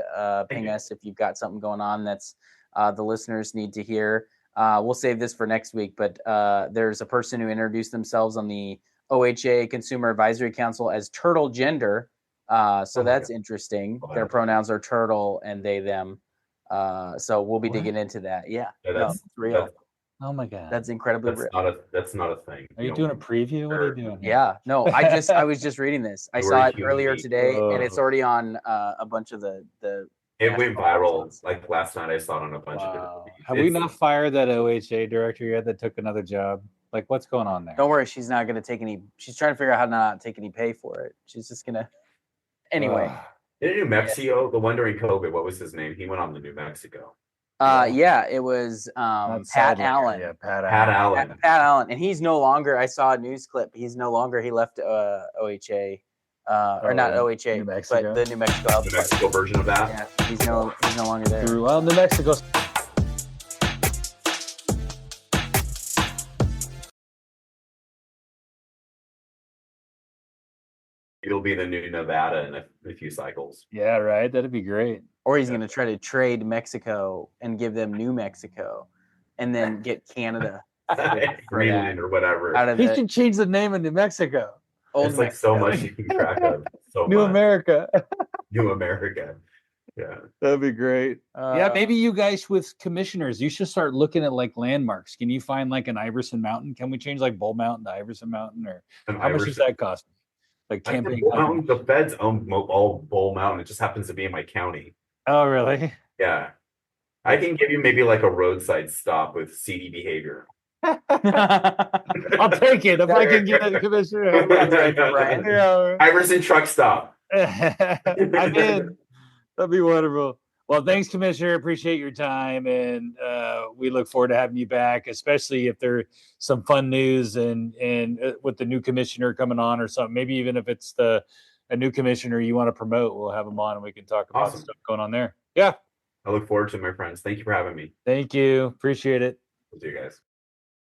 [SPEAKER 3] ping us if you've got something going on that's the listeners need to hear. We'll save this for next week, but there's a person who introduced themselves on the OHA Consumer Advisory Council as turtle gender. So that's interesting. Their pronouns are turtle and they, them. So we'll be digging into that. Yeah, that's real.
[SPEAKER 2] Oh my God.
[SPEAKER 3] That's incredibly real.
[SPEAKER 4] That's not a thing.
[SPEAKER 2] Are you doing a preview? What are you doing?
[SPEAKER 3] Yeah, no, I was just reading this. I saw it earlier today and it's already on a bunch of the
[SPEAKER 4] it went viral. Like last night I saw it on a bunch of different feeds.
[SPEAKER 2] Have we not fired that OHA director yet that took another job? Like what's going on there?
[SPEAKER 3] Don't worry, she's not gonna take any, she's trying to figure out how to not take any pay for it. She's just gonna anyway.
[SPEAKER 4] In New Mexico, the one during COVID, what was his name? He went on to New Mexico.
[SPEAKER 3] It was Pat Allen.
[SPEAKER 2] Yeah, Pat
[SPEAKER 3] Allen. And he's no longer, I saw a news clip. He left OHA. Or not OHA, but the New Mexico Health
[SPEAKER 4] New Mexico version of that.
[SPEAKER 3] Yeah, he's no longer there.
[SPEAKER 2] Well, New Mexico.
[SPEAKER 4] It'll be the new Nevada in a few cycles.
[SPEAKER 2] Yeah, right. That'd be great.
[SPEAKER 3] Or he's going to try to trade Mexico and give them New Mexico, and then get Canada
[SPEAKER 4] Greenland or whatever.
[SPEAKER 2] He should change the name of New Mexico.
[SPEAKER 4] It's like so much you can track of. So
[SPEAKER 2] New
[SPEAKER 4] much.
[SPEAKER 2] America.
[SPEAKER 4] New America. Yeah.
[SPEAKER 2] That'd be great. Yeah, maybe you guys with commissioners, you should start looking at like landmarks. Can you find like an Iverson Mountain? Can we change like Bull Mountain to Iverson Mountain? Or how much does that cost? Like camping.
[SPEAKER 4] The feds own all Bull Mountain. It just happens to be in my county.
[SPEAKER 2] Oh, really?
[SPEAKER 4] Yeah. I can give you maybe like a roadside stop with seedy behavior.
[SPEAKER 2] I'll take it if I can get a commissioner.
[SPEAKER 4] Iverson truck stop.
[SPEAKER 2] I'm in. That'd be wonderful. Well, thanks, Commissioner. Appreciate your time, and we look forward to having you back, especially if there's some fun news and with the new commissioner coming on or something. Maybe even if it's a new commissioner you want to promote, we'll have him on and we can talk about stuff going on there. Yeah.
[SPEAKER 4] I look forward to it, my friends. Thank you for having me.
[SPEAKER 2] Thank you. Appreciate it.
[SPEAKER 4] We'll see you guys.